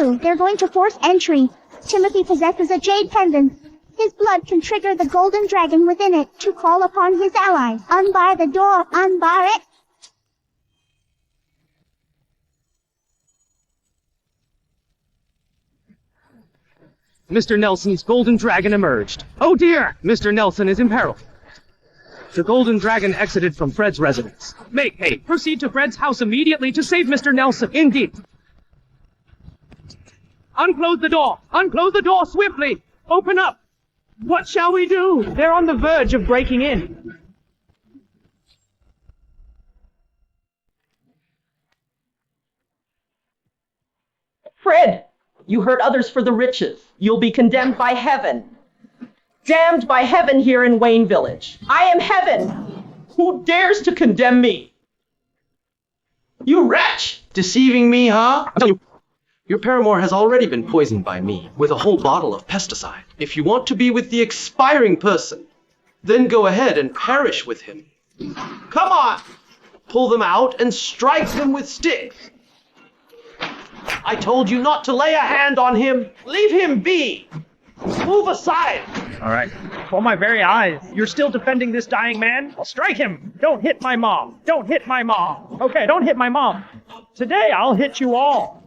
They're going to force entry. Timothy possesses a jade pendant. His blood can trigger the golden dragon within it to call upon his allies. Unbar the door, unbar it. Mr. Nelson's golden dragon emerged. Oh dear! Mr. Nelson is in peril. The golden dragon exited from Fred's residence. Make haste. Proceed to Fred's house immediately to save Mr. Nelson. Indeed. Unclose the door! Unclose the door swiftly! Open up! What shall we do? They're on the verge of breaking in. Fred, you hurt others for the riches. You'll be condemned by heaven. Damned by heaven here in Wayne Village. I am heaven. Who dares to condemn me? You wretch! Deceiving me, huh? I'm telling you, your paramour has already been poisoned by me with a whole bottle of pesticide. If you want to be with the expiring person, then go ahead and perish with him. Come on! Pull them out and strike them with sticks. I told you not to lay a hand on him. Leave him be. Move aside. All right. For my very eyes, you're still defending this dying man? I'll strike him. Don't hit my mom. Don't hit my mom. Okay, don't hit my mom. Today, I'll hit you all.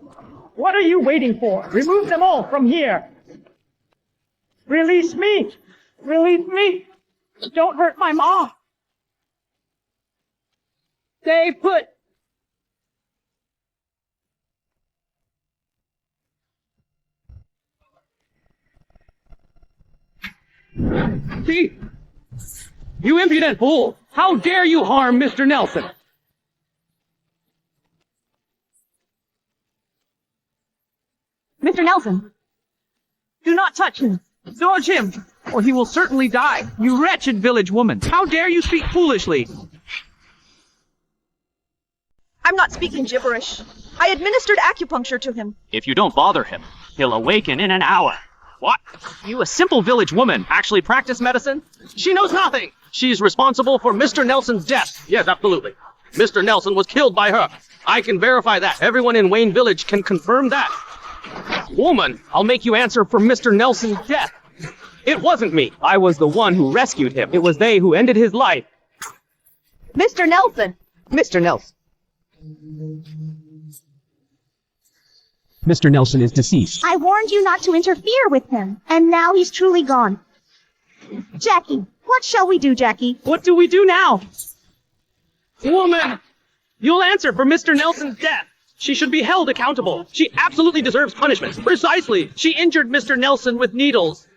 What are you waiting for? Remove them all from here. Release me. Release me. Don't hurt my mom. Stay put. See? You impudent fool! How dare you harm Mr. Nelson? Mr. Nelson, do not touch him. Dodge him, or he will certainly die. You wretched village woman! How dare you speak foolishly? I'm not speaking gibberish. I administered acupuncture to him. If you don't bother him, he'll awaken in an hour. What? You, a simple village woman, actually practice medicine? She knows nothing! She's responsible for Mr. Nelson's death. Yes, absolutely. Mr. Nelson was killed by her. I can verify that. Everyone in Wayne Village can confirm that. Woman, I'll make you answer for Mr. Nelson's death. It wasn't me. I was the one who rescued him. It was they who ended his life. Mr. Nelson! Mr. Nelson. Mr. Nelson is deceased. I warned you not to interfere with him, and now he's truly gone. Jackie, what shall we do, Jackie? What do we do now? Woman, you'll answer for Mr. Nelson's death. She should be held accountable. She absolutely deserves punishment. Precisely. She injured Mr. Nelson with needles.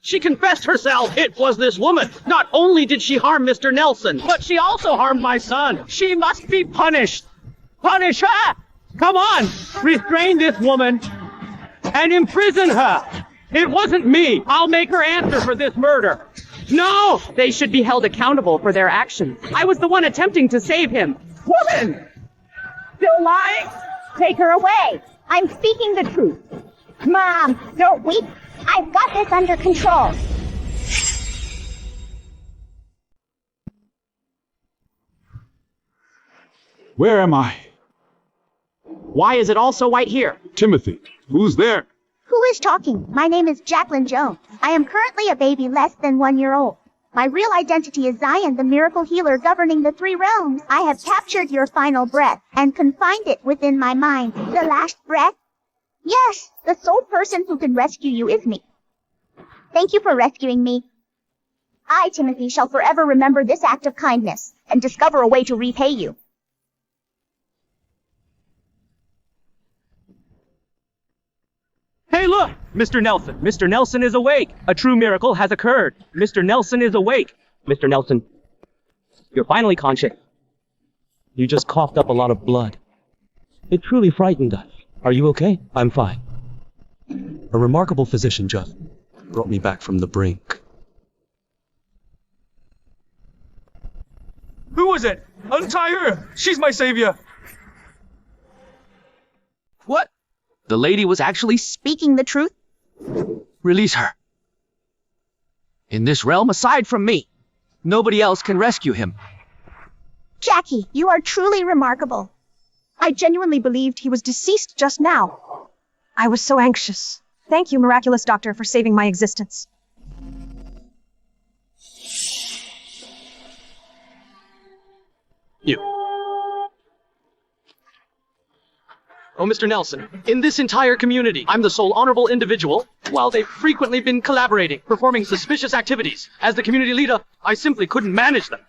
She confessed herself. It was this woman. Not only did she harm Mr. Nelson, but she also harmed my son. She must be punished. Punish her! Come on! Restrain this woman and imprison her. It wasn't me. I'll make her answer for this murder. No! They should be held accountable for their actions. I was the one attempting to save him. Woman! Still lying? Take her away. I'm speaking the truth. Mom, don't weep. I've got this under control. Where am I? Why is it all so white here? Timothy, who's there? Who is talking? My name is Jacqueline Jones. I am currently a baby less than 1 year old. My real identity is Zion, the miracle healer governing the 3 realms. I have captured your final breath and confined it within my mind. The last breath? Yes, the sole person who can rescue you is me. Thank you for rescuing me. I, Timothy, shall forever remember this act of kindness and discover a way to repay you. Hey, look! Mr. Nelson. Mr. Nelson is awake. A true miracle has occurred. Mr. Nelson is awake. Mr. Nelson, you're finally conscious. You just coughed up a lot of blood. It truly frightened us. Are you okay? I'm fine. A remarkable physician just brought me back from the brink. Who is it? Untie her! She's my savior! What? The lady was actually Speaking the truth? Release her. In this realm, aside from me, nobody else can rescue him. Jackie, you are truly remarkable. I genuinely believed he was deceased just now. I was so anxious. Thank you, miraculous doctor, for saving my existence. You. Oh, Mr. Nelson, in this entire community, I'm the sole honorable individual, while they've frequently been collaborating, performing suspicious activities. As the community leader, I simply couldn't manage them.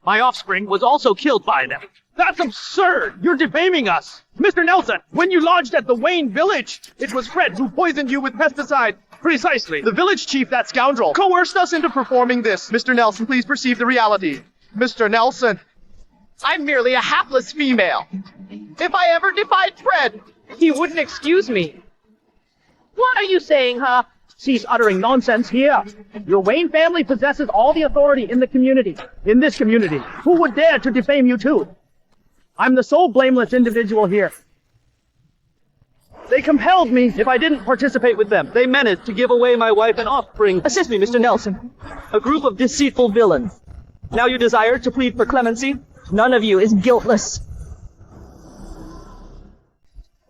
My offspring was also killed by them. That's absurd! You're defaming us! Mr. Nelson, when you lodged at the Wayne village, it was Fred who poisoned you with pesticide. Precisely. The village chief, that scoundrel, coerced us into performing this. Mr. Nelson, please perceive the reality. Mr. Nelson, I'm merely a hapless female. If I ever defied Fred, he wouldn't excuse me. What are you saying, huh? Cease uttering nonsense here. Your Wayne family possesses all the authority in the community. In this community. Who would dare to defame you too? I'm the sole blameless individual here. They compelled me if I didn't participate with them. They menaced to give away my wife and offspring. Assist me, Mr. Nelson. A group of deceitful villains. Now you desire to plead for clemency? None of you is guiltless.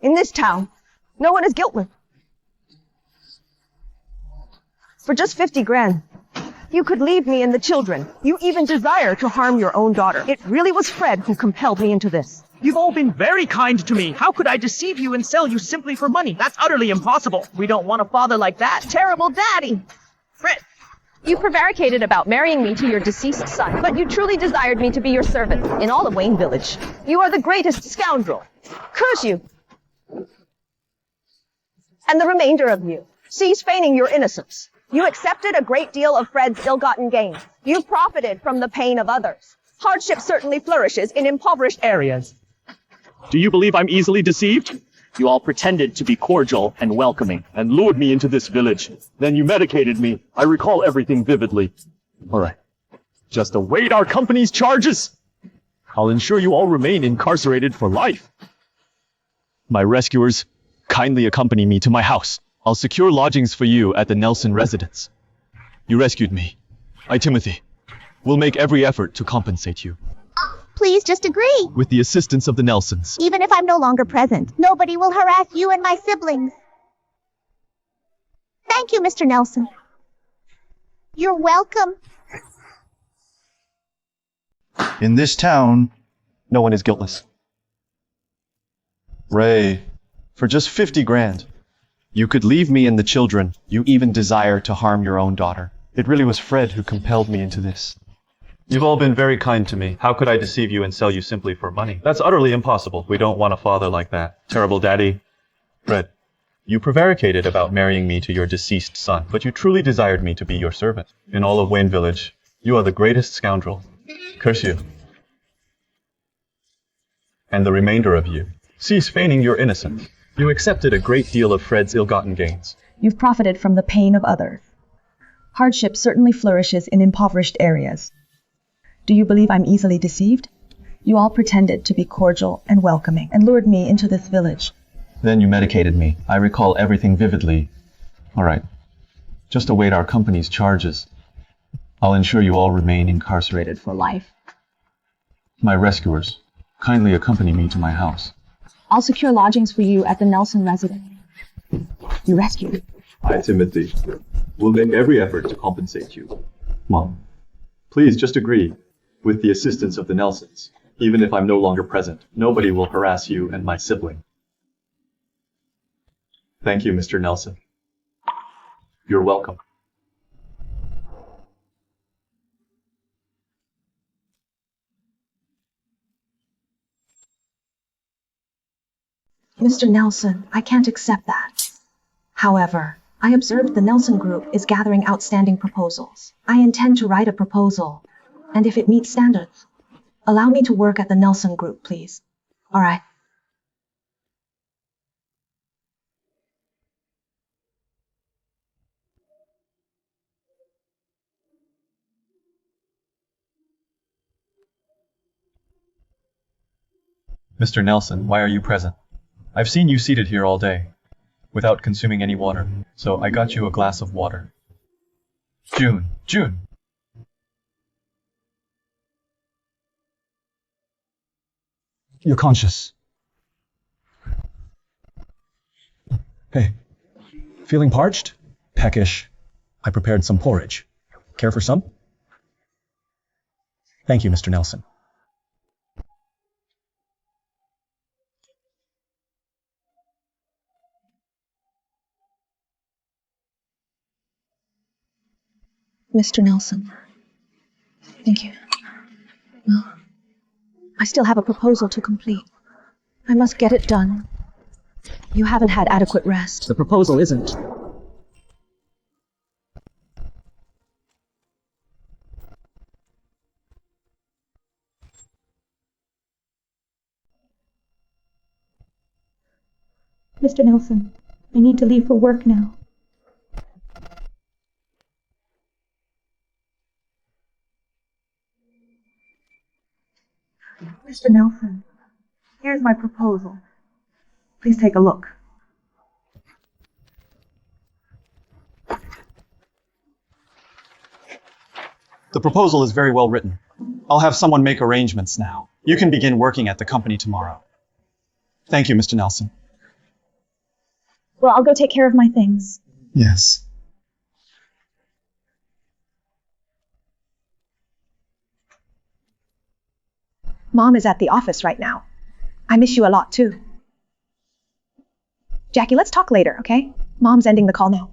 In this town, no one is guiltless. For just 50 grand, you could leave me and the children. You even desire to harm your own daughter. It really was Fred who compelled me into this. You've all been very kind to me. How could I deceive you and sell you simply for money? That's utterly impossible. We don't want a father like that. Terrible daddy! Fred! You prevaricated about marrying me to your deceased son, but you truly desired me to be your servant in all of Wayne Village. You are the greatest scoundrel. Curse you! And the remainder of you, cease feigning your innocence. You accepted a great deal of Fred's ill-gotten gains. You profited from the pain of others. Hardship certainly flourishes in impoverished areas. Do you believe I'm easily deceived? You all pretended to be cordial and welcoming and lured me into this village. Then you medicated me. I recall everything vividly. All right. Just await our company's charges. I'll ensure you all remain incarcerated for life. My rescuers, kindly accompany me to my house. I'll secure lodgings for you at the Nelson residence. You rescued me. I, Timothy, will make every effort to compensate you. Please just agree. With the assistance of the Nelsons. Even if I'm no longer present, nobody will harass you and my siblings. Thank you, Mr. Nelson. You're welcome. In this town, no one is guiltless. Ray, for just 50 grand, you could leave me and the children. You even desire to harm your own daughter. It really was Fred who compelled me into this. You've all been very kind to me. How could I deceive you and sell you simply for money? That's utterly impossible. We don't want a father like that. Terrible daddy. Fred, you prevaricated about marrying me to your deceased son, but you truly desired me to be your servant. In all of Wayne Village, you are the greatest scoundrel. Curse you. And the remainder of you, cease feigning your innocence. You accepted a great deal of Fred's ill-gotten gains. You've profited from the pain of others. Hardship certainly flourishes in impoverished areas. Do you believe I'm easily deceived? You all pretended to be cordial and welcoming and lured me into this village. Then you medicated me. I recall everything vividly. All right. Just await our company's charges. I'll ensure you all remain incarcerated for life. My rescuers, kindly accompany me to my house. I'll secure lodgings for you at the Nelson residence. You rescued. I, Timothy, will make every effort to compensate you. Mom, please just agree. With the assistance of the Nelsons, even if I'm no longer present, nobody will harass you and my sibling. Thank you, Mr. Nelson. You're welcome. Mr. Nelson, I can't accept that. However, I observed the Nelson Group is gathering outstanding proposals. I intend to write a proposal, and if it meets standards, allow me to work at the Nelson Group, please. All right. Mr. Nelson, why are you present? I've seen you seated here all day, without consuming any water, so I got you a glass of water. June! You're conscious. Hey, feeling parched? Peckish. I prepared some porridge. Care for some? Thank you, Mr. Nelson. Mr. Nelson. Thank you. Well, I still have a proposal to complete. I must get it done. You haven't had adequate rest. The proposal isn't. Mr. Nelson, I need to leave for work now. Mr. Nelson, here's my proposal. Please take a look. The proposal is very well written. I'll have someone make arrangements now. You can begin working at the company tomorrow. Thank you, Mr. Nelson. Well, I'll go take care of my things. Yes. Mom is at the office right now. I miss you a lot, too. Jackie, let's talk later, okay? Mom's ending the call now.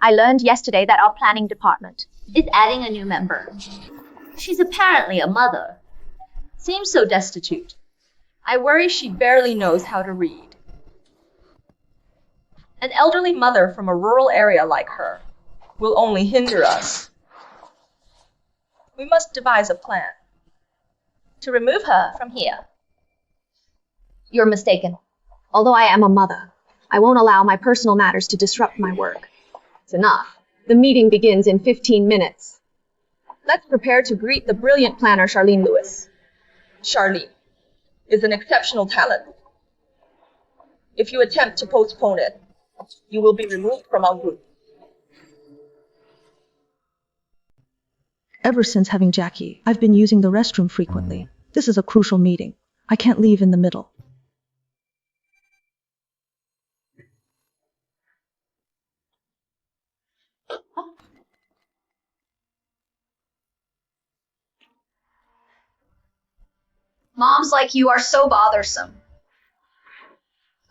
I learned yesterday that our planning department is adding a new member. She's apparently a mother. Seems so destitute. I worry she barely knows how to read. An elderly mother from a rural area like her will only hinder us. We must devise a plan to remove her from here. You're mistaken. Although I am a mother, I won't allow my personal matters to disrupt my work. It's enough. The meeting begins in 15 minutes. Let's prepare to greet the brilliant planner, Charlene Lewis. Charlene is an exceptional talent. If you attempt to postpone it, you will be removed from our group. Ever since having Jackie, I've been using the restroom frequently. This is a crucial meeting. I can't leave in the middle. Moms like you are so bothersome.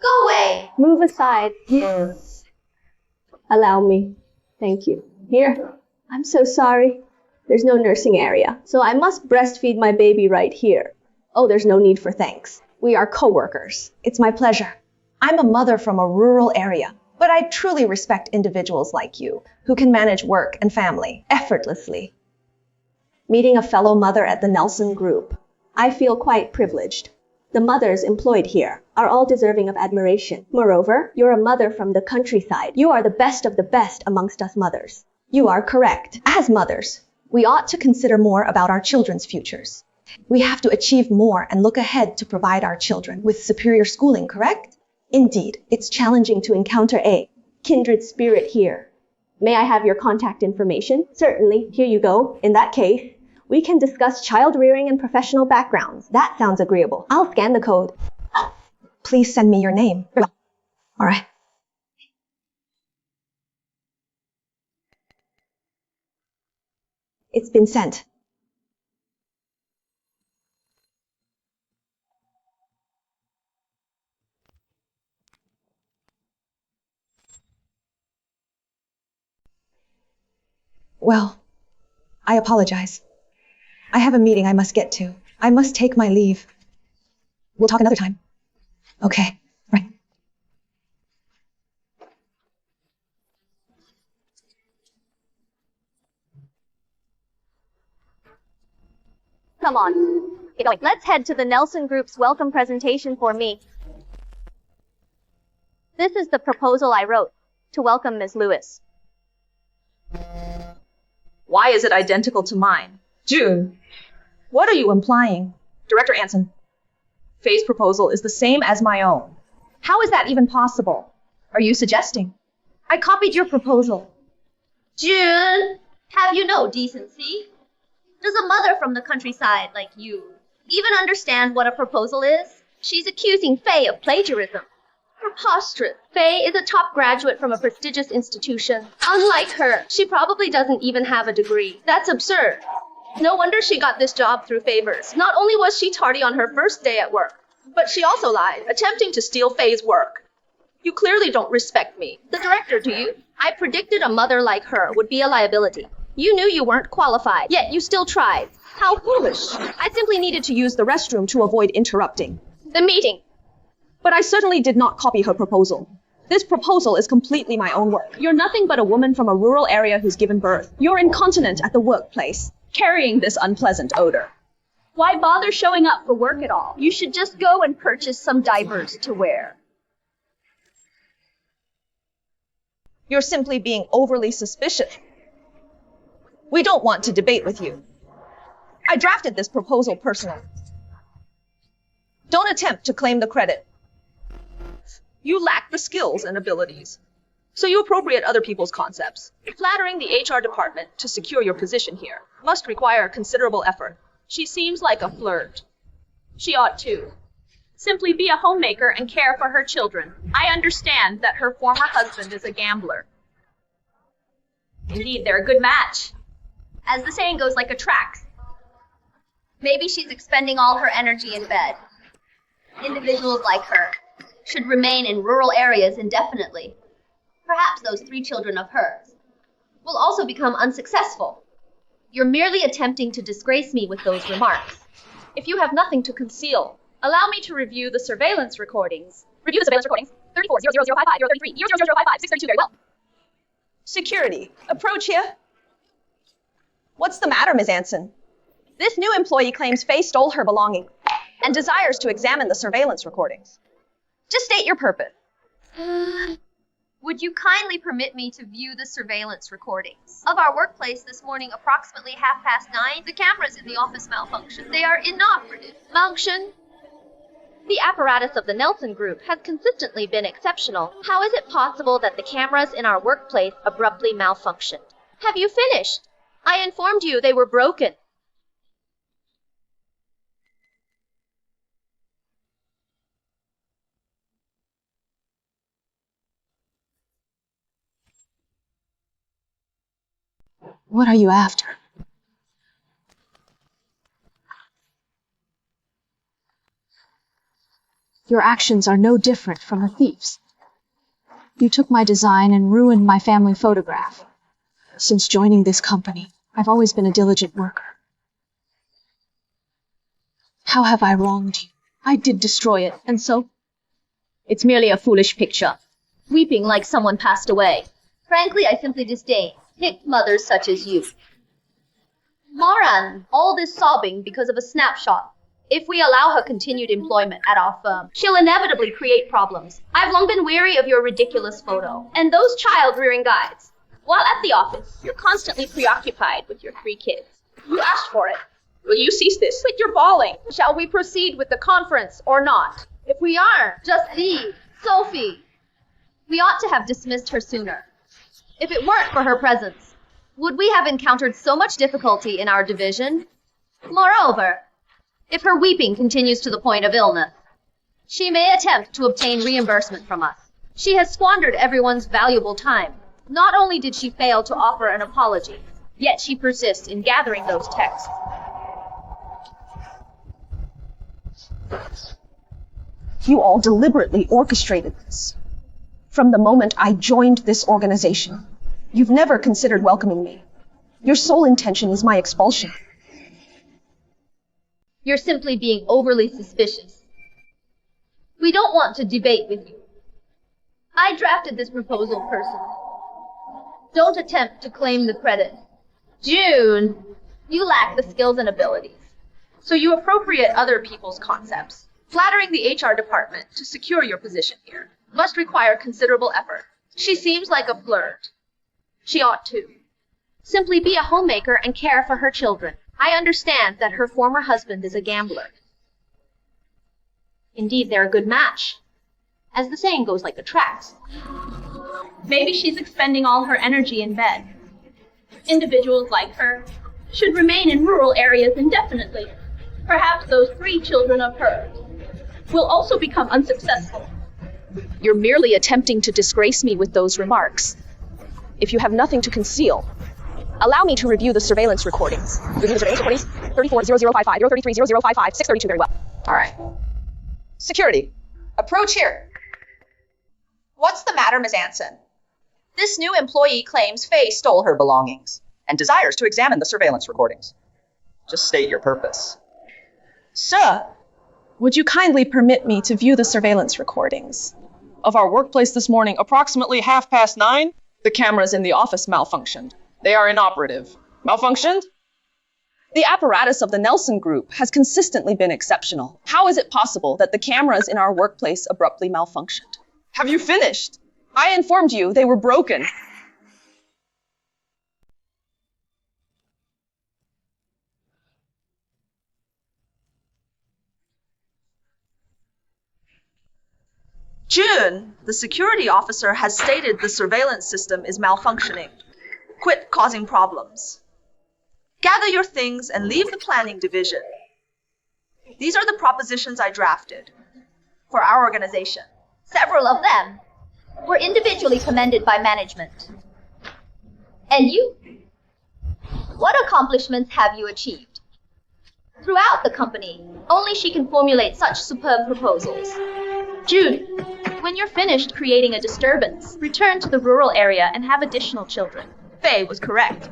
Go away. Move aside. Allow me. Thank you. Here. I'm so sorry. There's no nursing area, so I must breastfeed my baby right here. Oh, there's no need for thanks. We are co-workers. It's my pleasure. I'm a mother from a rural area, but I truly respect individuals like you who can manage work and family effortlessly. Meeting a fellow mother at the Nelson Group, I feel quite privileged. The mothers employed here are all deserving of admiration. Moreover, you're a mother from the countryside. You are the best of the best amongst us mothers. You are correct. As mothers, we ought to consider more about our children's futures. We have to achieve more and look ahead to provide our children with superior schooling, correct? Indeed, it's challenging to encounter a kindred spirit here. May I have your contact information? Certainly. Here you go. In that case, we can discuss child rearing and professional backgrounds. That sounds agreeable. I'll scan the code. Please send me your name. All right. It's been sent. Well, I apologize. I have a meeting I must get to. I must take my leave. We'll talk another time. Okay, right. Come on. Let's head to the Nelson Group's welcome presentation for me. This is the proposal I wrote to welcome Ms. Lewis. Why is it identical to mine? June, what are you implying? Director Anson, Faye's proposal is the same as my own. How is that even possible? Are you suggesting? I copied your proposal. June, have you no decency? Does a mother from the countryside like you even understand what a proposal is? She's accusing Faye of plagiarism. Preposterous. Faye is a top graduate from a prestigious institution. Unlike her, she probably doesn't even have a degree. That's absurd. No wonder she got this job through favors. Not only was she tardy on her first day at work, but she also lied, attempting to steal Faye's work. You clearly don't respect me. The director, do you? I predicted a mother like her would be a liability. You knew you weren't qualified, yet you still tried. How foolish. I simply needed to use the restroom to avoid interrupting. The meeting. But I certainly did not copy her proposal. This proposal is completely my own work. You're nothing but a woman from a rural area who's given birth. You're incontinent at the workplace, carrying this unpleasant odor. Why bother showing up for work at all? You should just go and purchase some diapers to wear. You're simply being overly suspicious. We don't want to debate with you. I drafted this proposal personally. Don't attempt to claim the credit. You lack the skills and abilities, so you appropriate other people's concepts. Flattering the HR department to secure your position here must require considerable effort. She seems like a flirt. She ought to. Simply be a homemaker and care for her children. I understand that her former husband is a gambler. Indeed, they're a good match. As the saying goes, like attracts. Maybe she's expending all her energy in bed. Individuals like her should remain in rural areas indefinitely. Perhaps those 3 children of hers will also become unsuccessful. You're merely attempting to disgrace me with those remarks. If you have nothing to conceal, allow me to review the surveillance recordings. Review the surveillance recordings. 34, 00055, 033, 00055, 632, very well. Security, approach here. What's the matter, Ms. Anson? This new employee claims Faye stole her belongings and desires to examine the surveillance recordings. Just state your purpose. Would you kindly permit me to view the surveillance recordings of our workplace this morning approximately 9:30? The cameras in the office malfunctioned. They are inoperative. Malfunction. The apparatus of the Nelson Group has consistently been exceptional. How is it possible that the cameras in our workplace abruptly malfunctioned? Have you finished? I informed you they were broken. What are you after? Your actions are no different from a thief's. You took my design and ruined my family photograph. Since joining this company, I've always been a diligent worker. How have I wronged you? I did destroy it, and so? It's merely a foolish picture. Weeping like someone passed away. Frankly, I simply disdain hick mothers such as you. Moran, all this sobbing because of a snapshot. If we allow her continued employment at our firm, she'll inevitably create problems. I've long been weary of your ridiculous photo and those child-rearing guides. While at the office, you're constantly preoccupied with your 3 kids. You asked for it. Will you cease this? Quit your bawling. Shall we proceed with the conference or not? If we are, just leave. Sophie, we ought to have dismissed her sooner. If it weren't for her presence, would we have encountered so much difficulty in our division? Moreover, if her weeping continues to the point of illness, she may attempt to obtain reimbursement from us. She has squandered everyone's valuable time. Not only did she fail to offer an apology, yet she persists in gathering those texts. You all deliberately orchestrated this. From the moment I joined this organization, you've never considered welcoming me. Your sole intention is my expulsion. You're simply being overly suspicious. We don't want to debate with you. I drafted this proposal personally. Don't attempt to claim the credit. June, you lack the skills and abilities, so you appropriate other people's concepts. Flattering the HR department to secure your position here must require considerable effort. She seems like a flirt. She ought to. Simply be a homemaker and care for her children. I understand that her former husband is a gambler. Indeed, they're a good match. As the saying goes, like attracts. Maybe she's expending all her energy in bed. Individuals like her should remain in rural areas indefinitely. Perhaps those 3 children of hers will also become unsuccessful. You're merely attempting to disgrace me with those remarks. If you have nothing to conceal, allow me to review the surveillance recordings. Review the surveillance recordings. 340055, 0330055, 632, very well. All right. Security, approach here. What's the matter, Ms. Anson? This new employee claims Faye stole her belongings and desires to examine the surveillance recordings. Just state your purpose. Sir, would you kindly permit me to view the surveillance recordings of our workplace this morning, approximately 9:30? The cameras in the office malfunctioned. They are inoperative. Malfunctioned? The apparatus of the Nelson Group has consistently been exceptional. How is it possible that the cameras in our workplace abruptly malfunctioned? Have you finished? I informed you they were broken. June, the security officer has stated the surveillance system is malfunctioning. Quit causing problems. Gather your things and leave the planning division. These are the propositions I drafted for our organization. Several of them were individually commended by management. And you? What accomplishments have you achieved? Throughout the company, only she can formulate such superb proposals. Jude, when you're finished creating a disturbance, return to the rural area and have additional children. Faye was correct.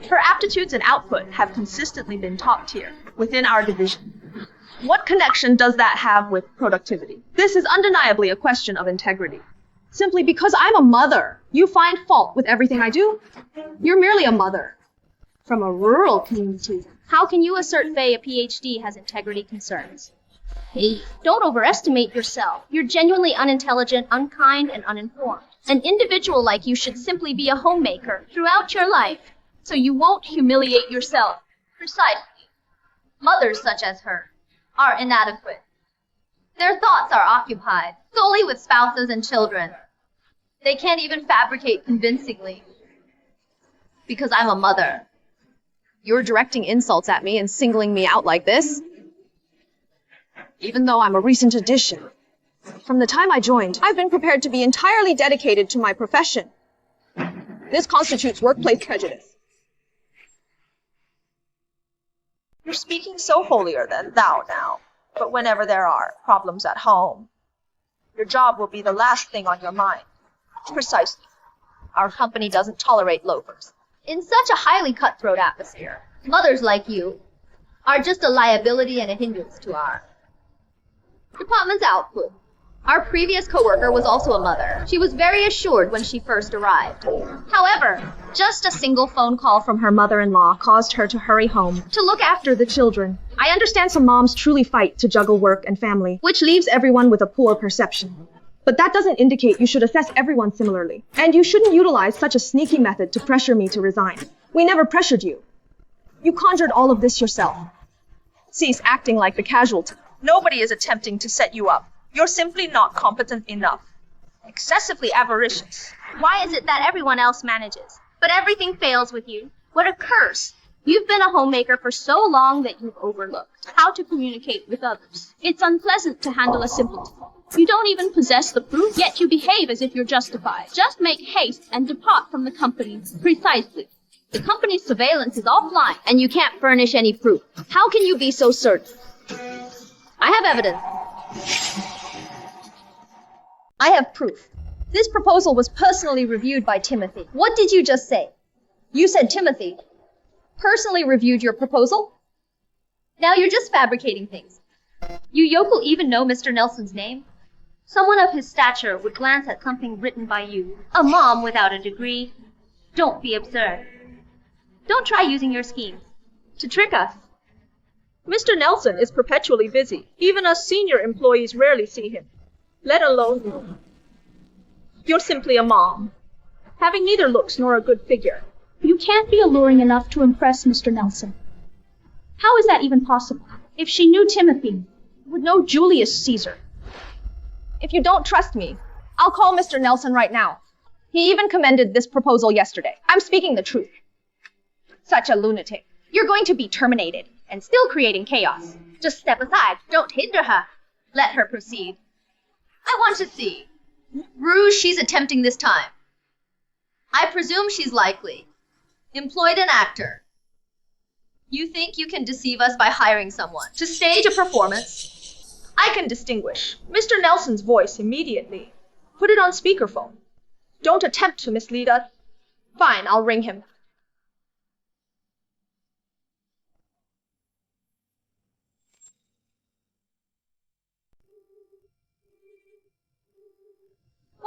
Her aptitudes and output have consistently been top tier within our division. What connection does that have with productivity? This is undeniably a question of integrity. Simply because I'm a mother, you find fault with everything I do? You're merely a mother from a rural community. How can you assert Faye, a PhD, has integrity concerns? Hey, don't overestimate yourself. You're genuinely unintelligent, unkind, and uninformed. An individual like you should simply be a homemaker throughout your life, so you won't humiliate yourself. Precisely. Mothers such as her are inadequate. Their thoughts are occupied solely with spouses and children. They can't even fabricate convincingly. Because I'm a mother. You're directing insults at me and singling me out like this? Even though I'm a recent addition. From the time I joined, I've been prepared to be entirely dedicated to my profession. This constitutes workplace prejudice. You're speaking so holier than thou now, but whenever there are problems at home, your job will be the last thing on your mind. Precisely. Our company doesn't tolerate loafers. In such a highly cutthroat atmosphere, mothers like you are just a liability and a hindrance to our department's output. Our previous coworker was also a mother. She was very assured when she first arrived. However, just a single phone call from her mother-in-law caused her to hurry home to look after the children. I understand some moms truly fight to juggle work and family, which leaves everyone with a poor perception. But that doesn't indicate you should assess everyone similarly. And you shouldn't utilize such a sneaky method to pressure me to resign. We never pressured you. You conjured all of this yourself. Cease acting like the casualty. Nobody is attempting to set you up. You're simply not competent enough. Excessively avaricious. Why is it that everyone else manages, but everything fails with you? What a curse! You've been a homemaker for so long that you've overlooked how to communicate with others. It's unpleasant to handle a simpleton. You don't even possess the proof, yet you behave as if you're justified. Just make haste and depart from the company. Precisely. The company's surveillance is offline, and you can't furnish any proof. How can you be so certain? I have evidence. I have proof. This proposal was personally reviewed by Timothy. What did you just say? You said Timothy personally reviewed your proposal? Now you're just fabricating things. You yokel even know Mr. Nelson's name? Someone of his stature would glance at something written by you. A mom without a degree. Don't be absurd. Don't try using your schemes to trick us. Mr. Nelson is perpetually busy. Even us senior employees rarely see him, let alone you. You're simply a mom, having neither looks nor a good figure. You can't be alluring enough to impress Mr. Nelson. How is that even possible? If she knew Timothy, Would know Julius Caesar. If you don't trust me, I'll call Mr. Nelson right now. He even commended this proposal yesterday. I'm speaking the truth. Such a lunatic. You're going to be terminated and still creating chaos. Just step aside. Don't hinder her. Let her proceed. I want to see Rouge, she's attempting this time. I presume she's likely. Employed an actor. You think you can deceive us by hiring someone to stage a performance? I can distinguish Mr. Nelson's voice immediately. Put it on speakerphone. Don't attempt to mislead us. Fine, I'll ring him.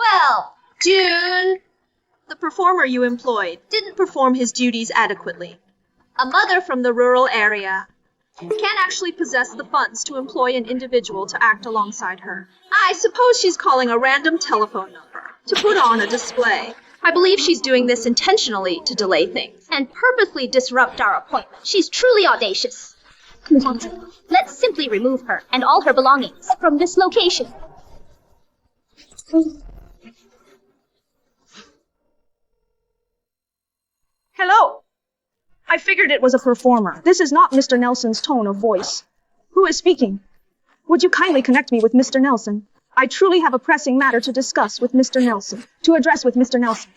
Well, June! The performer you employed didn't perform his duties adequately. A mother from the rural area can't actually possess the funds to employ an individual to act alongside her. I suppose she's calling a random telephone number to put on a display. I believe she's doing this intentionally to delay things and purposely disrupt our appointment. She's truly audacious. Let's simply remove her and all her belongings from this location. Hello! I figured it was a performer. This is not Mr. Nelson's tone of voice. Who is speaking? Would you kindly connect me with Mr. Nelson? I truly have a pressing matter to discuss with Mr. Nelson. To address with Mr. Nelson.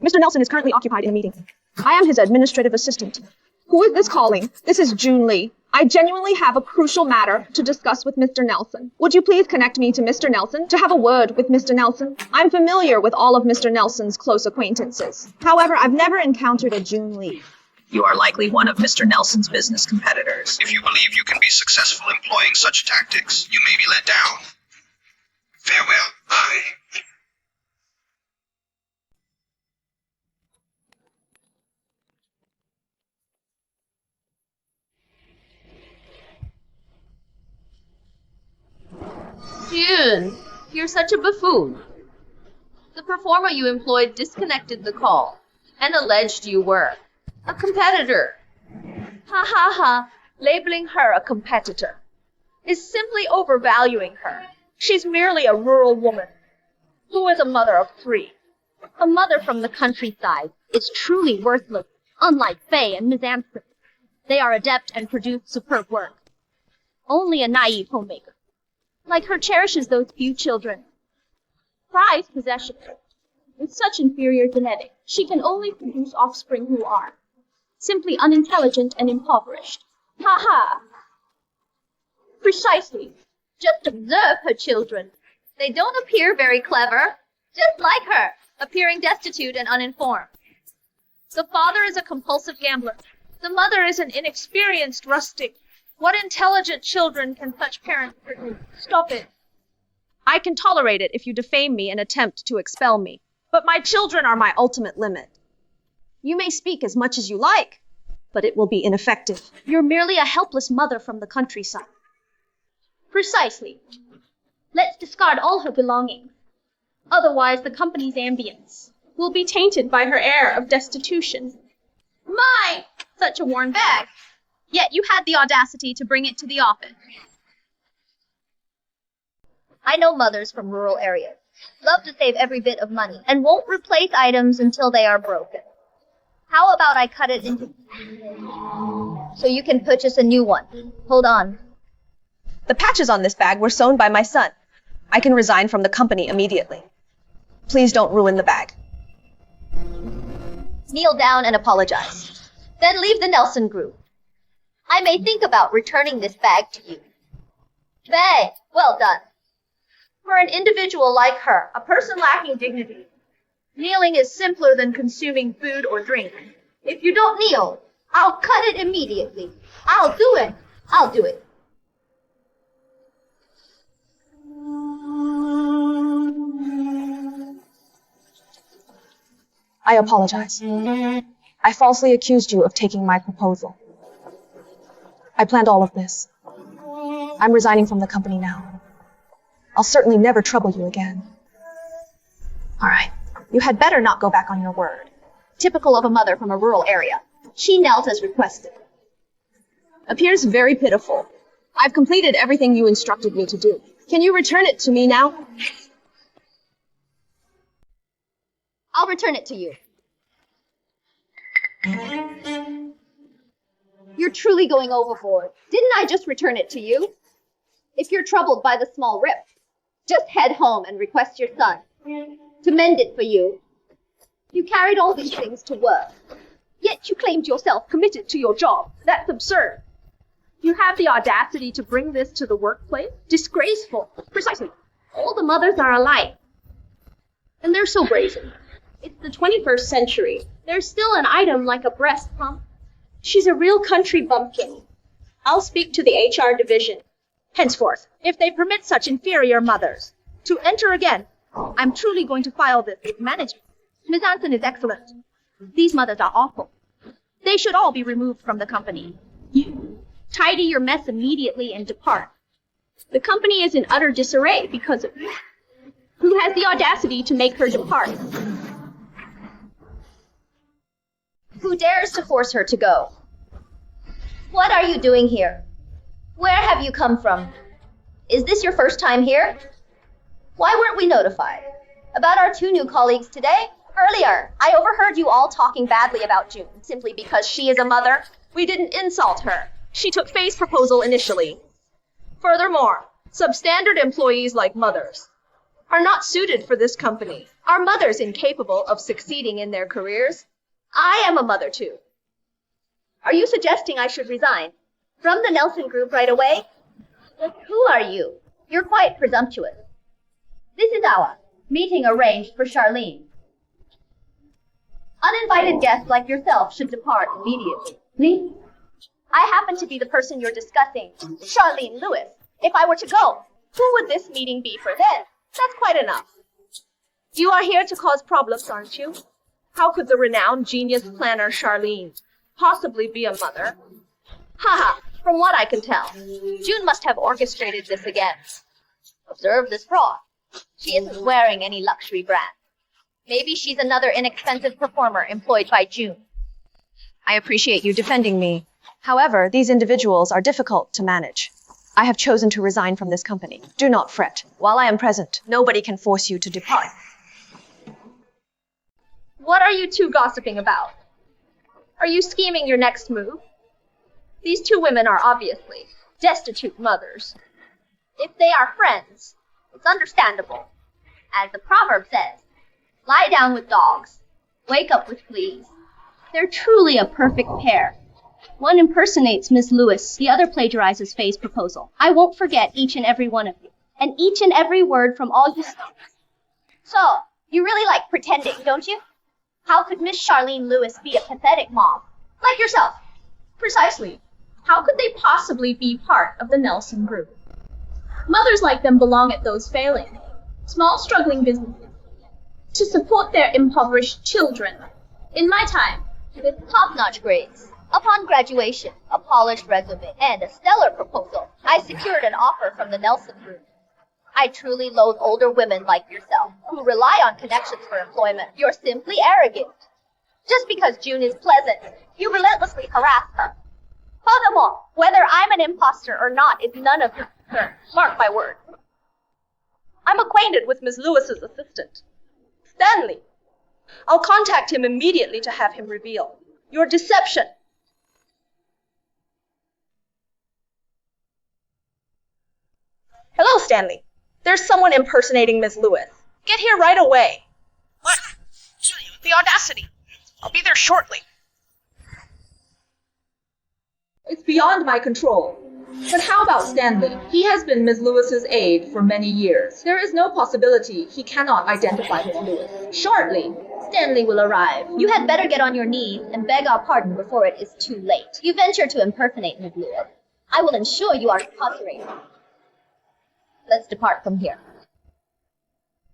Mr. Nelson is currently occupied in a meeting. I am his administrative assistant. Who is this calling? This is June Lee. I genuinely have a crucial matter to discuss with Mr. Nelson. Would you please connect me to Mr. Nelson to have a word with Mr. Nelson? I'm familiar with all of Mr. Nelson's close acquaintances. However, I've never encountered a June Lee. You are likely one of Mr. Nelson's business competitors. If you believe you can be successful employing such tactics, you may be let down. Farewell. Bye. June, you're such a buffoon. The performer you employed disconnected the call and alleged you were a competitor. Ha ha ha. Labeling her a competitor is simply overvaluing her. She's merely a rural woman who is a mother of 3. A mother from the countryside is truly worthless, unlike Faye and Miss Anson. They are adept and produce superb work. Only a naive homemaker like her cherishes those few children. Prized possession. With such inferior genetics, she can only produce offspring who are simply unintelligent and impoverished. Ha ha! Precisely. Just observe her children. They don't appear very clever, just like her, appearing destitute and uninformed. The father is a compulsive gambler. The mother is an inexperienced rustic. What intelligent children can such parents produce? Stop it. I can tolerate it if you defame me and attempt to expel me, but my children are my ultimate limit. You may speak as much as you like, but it will be ineffective. You're merely a helpless mother from the countryside. Precisely. Let's discard all her belongings. Otherwise, the company's ambience will be tainted by her air of destitution. My! Such a worn bag. Yet you had the audacity to bring it to the office. I know mothers from rural areas. Love to save every bit of money and won't replace items until they are broken. How about I cut it into so you can purchase a new one? Hold on. The patches on this bag were sewn by my son. I can resign from the company immediately. Please don't ruin the bag. Kneel down and apologize. Then leave the Nelson Group. I may think about returning this bag to you. Faye, well done. For an individual like her, a person lacking dignity, kneeling is simpler than consuming food or drink. If you don't kneel, I'll cut it immediately. I'll do it. I'll do it. I apologize. I falsely accused you of taking my proposal. I planned all of this. I'm resigning from the company now. I'll certainly never trouble you again. All right. You had better not go back on your word. Typical of a mother from a rural area. She knelt as requested. Appears very pitiful. I've completed everything you instructed me to do. Can you return it to me now? I'll return it to you. You're truly going overboard. Didn't I just return it to you? If you're troubled by the small rip, just head home and request your son To mend it for you. You carried all these things to work. Yet you claimed yourself committed to your job. That's absurd. You have the audacity to bring this to the workplace? Disgraceful. Precisely. All the mothers are alike. And they're so brazen. It's the 21st century. There's still an item like a breast pump. She's a real country bumpkin. I'll speak to the HR division. Henceforth, if they permit such inferior mothers to enter again, I'm truly going to file this with management. Miss Anson is excellent. These mothers are awful. They should all be removed from the company. You tidy your mess immediately and depart. The company is in utter disarray because of you. Who has the audacity to make her depart? Who dares to force her to go? What are you doing here? Where have you come from? Is this your first time here? Why weren't we notified? About our 2 new colleagues today? Earlier, I overheard you all talking badly about June simply because she is a mother. We didn't insult her. She took Faye's proposal initially. Furthermore, substandard employees like mothers are not suited for this company. Are mothers incapable of succeeding in their careers? I am a mother too. Are you suggesting I should resign from the Nelson Group right away? Who are you? You're quite presumptuous. This is our meeting arranged for Charlene. Uninvited guests like yourself should depart immediately. Me? I happen to be the person you're discussing, Charlene Lewis. If I were to go, who would this meeting be for then? That's quite enough. You are here to cause problems, aren't you? How could the renowned genius planner Charlene possibly be a mother? Haha, from what I can tell, June must have orchestrated this again. Observe this fraud. She isn't wearing any luxury brand. Maybe she's another inexpensive performer employed by June. I appreciate you defending me. However, these individuals are difficult to manage. I have chosen to resign from this company. Do not fret. While I am present, nobody can force you to depart. What are you two gossiping about? Are you scheming your next move? These 2 women are obviously destitute mothers. If they are friends, it's understandable. As the proverb says, lie down with dogs, wake up with fleas. They're truly a perfect pair. One impersonates Miss Lewis, the other plagiarizes Faye's proposal. I won't forget each and every one of you, and each and every word from all you speak. So, you really like pretending, don't you? How could Miss Charlene Lewis be a pathetic mom? Like yourself. Precisely. How could they possibly be part of the Nelson Group? Mothers like them belong at those failing, small struggling businesses to support their impoverished children. In my time, with top-notch grades, upon graduation, a polished resume, and a stellar proposal, I secured an offer from the Nelson Group. I truly loathe older women like yourself, who rely on connections for employment. You're simply arrogant. Just because June is pleasant, you relentlessly harass her. Furthermore, whether I'm an imposter or not is none of your concern. Mark my word. I'm acquainted with Miss Lewis's assistant, Stanley. I'll contact him immediately to have him reveal your deception. Hello, Stanley. There's someone impersonating Miss Lewis. Get here right away. What? The audacity. I'll be there shortly. It's beyond my control. But how about Stanley? He has been Miss Lewis's aide for many years. There is no possibility he cannot identify Miss Lewis. Shortly, Stanley will arrive. You had better get on your knees and beg our pardon before it is too late. You venture to impersonate Miss Lewis. I will ensure you are incarcerated. Let's depart from here.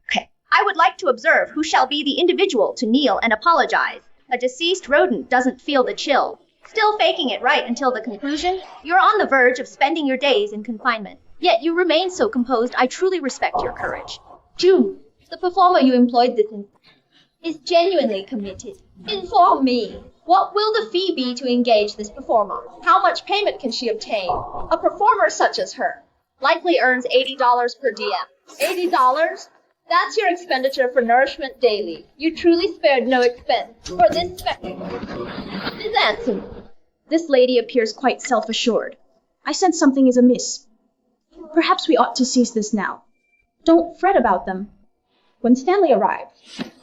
Okay. I would like to observe who shall be the individual to kneel and apologize. A deceased rodent doesn't feel the chill. Still faking it right until the conclusion? You're on the verge of spending your days in confinement. Yet you remain so composed, I truly respect your courage. June, the performer you employed this in is genuinely committed. Inform me. What will the fee be to engage this performer? How much payment can she obtain? A performer such as her likely earns $80 per diem. $80? That's your expenditure for nourishment daily. You truly spared no expense for this spectacle. Miss Anson, this lady appears quite self-assured. I sense something is amiss. Perhaps we ought to cease this now. Don't fret about them. When Stanley arrives,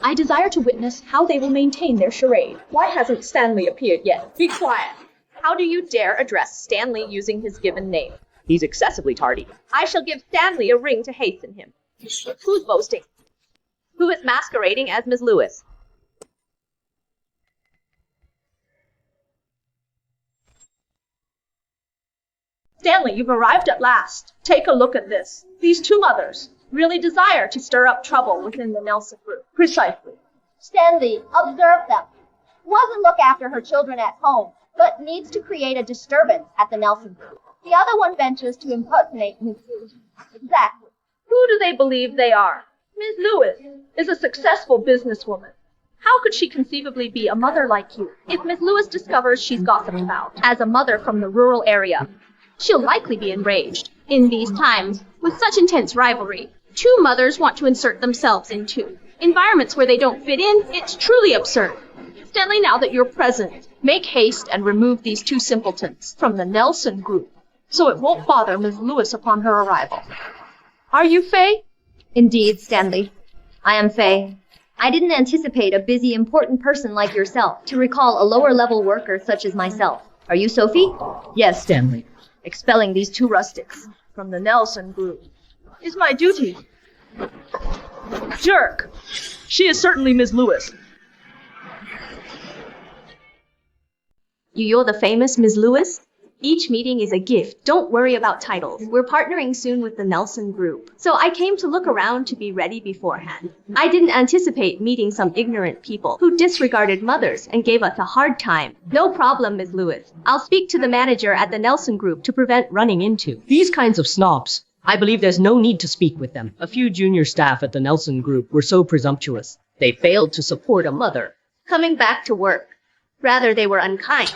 I desire to witness how they will maintain their charade. Why hasn't Stanley appeared yet? Be quiet. How do you dare address Stanley using his given name? He's excessively tardy. I shall give Stanley a ring to hasten him. Who's boasting? Who is masquerading as Miss Lewis? Stanley, you've arrived at last. Take a look at this. These two mothers really desire to stir up trouble within the Nelson group. Precisely. Stanley, observe them. One doesn't look after her children at home, but needs to create a disturbance at the Nelson group. The other one ventures to impersonate Miss Lewis. Exactly. Who do they believe they are? Miss Lewis is a successful businesswoman. How could she conceivably be a mother like you? If Miss Lewis discovers she's gossiped about as a mother from the rural area, she'll likely be enraged. In these times, with such intense rivalry, two mothers want to insert themselves into environments where they don't fit in. It's truly absurd. Stanley, now that you're present, make haste and remove these two simpletons from the Nelson group, so it won't bother Miss Lewis upon her arrival. Are you Faye? Indeed, Stanley. I am Faye. I didn't anticipate a busy, important person like yourself to recall a lower-level worker such as myself. Are you Sophie? Yes, Stanley. Expelling these two rustics from the Nelson group Is my duty. Jerk. She is certainly Miss Lewis. You're the famous Miss Lewis? Each meeting is a gift. Don't worry about titles. We're partnering soon with the Nelson group. So I came to look around to be ready beforehand. I didn't anticipate meeting some ignorant people who disregarded mothers and gave us a hard time. No problem, Miss Lewis. I'll speak to the manager at the Nelson group to prevent running into These kinds of snobs, I believe there's no need to speak with them. A few junior staff at the Nelson group were so presumptuous. They failed to support a mother. coming back to work. Rather, they were unkind.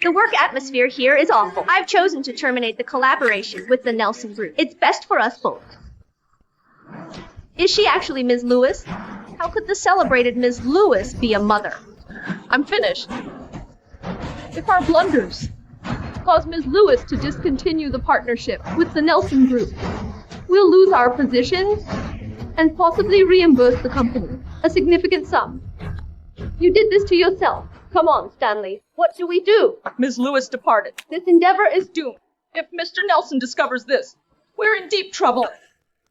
The work atmosphere here is awful. I've chosen to terminate the collaboration with the Nelson group. It's best for us both. Is she actually Ms. Lewis? How could the celebrated Ms. Lewis be a mother? I'm finished. If our blunders cause Ms. Lewis to discontinue the partnership with the Nelson group, we'll lose our positions and possibly reimburse the company a significant sum. You did this to yourself. Come on, Stanley. What do we do? Ms. Lewis departed. This endeavor is doomed. If Mr. Nelson discovers this, we're in deep trouble.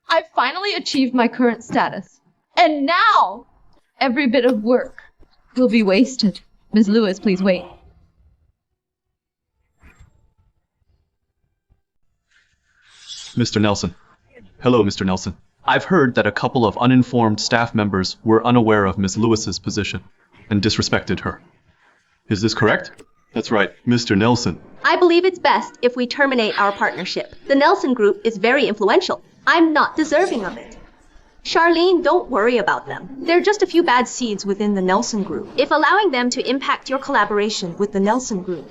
I've finally achieved my current status. And now, every bit of work will be wasted. Ms. Lewis, please wait. Mr. Nelson. Hello, Mr. Nelson. I've heard that a couple of uninformed staff members were unaware of Ms. Lewis's position and disrespected her. Is this correct? That's right, Mr. Nelson. I believe it's best if we terminate our partnership. The Nelson group is very influential. I'm not deserving of it. Charlene, don't worry about them. They're just a few bad seeds within the Nelson group. If allowing them to impact your collaboration with the Nelson group,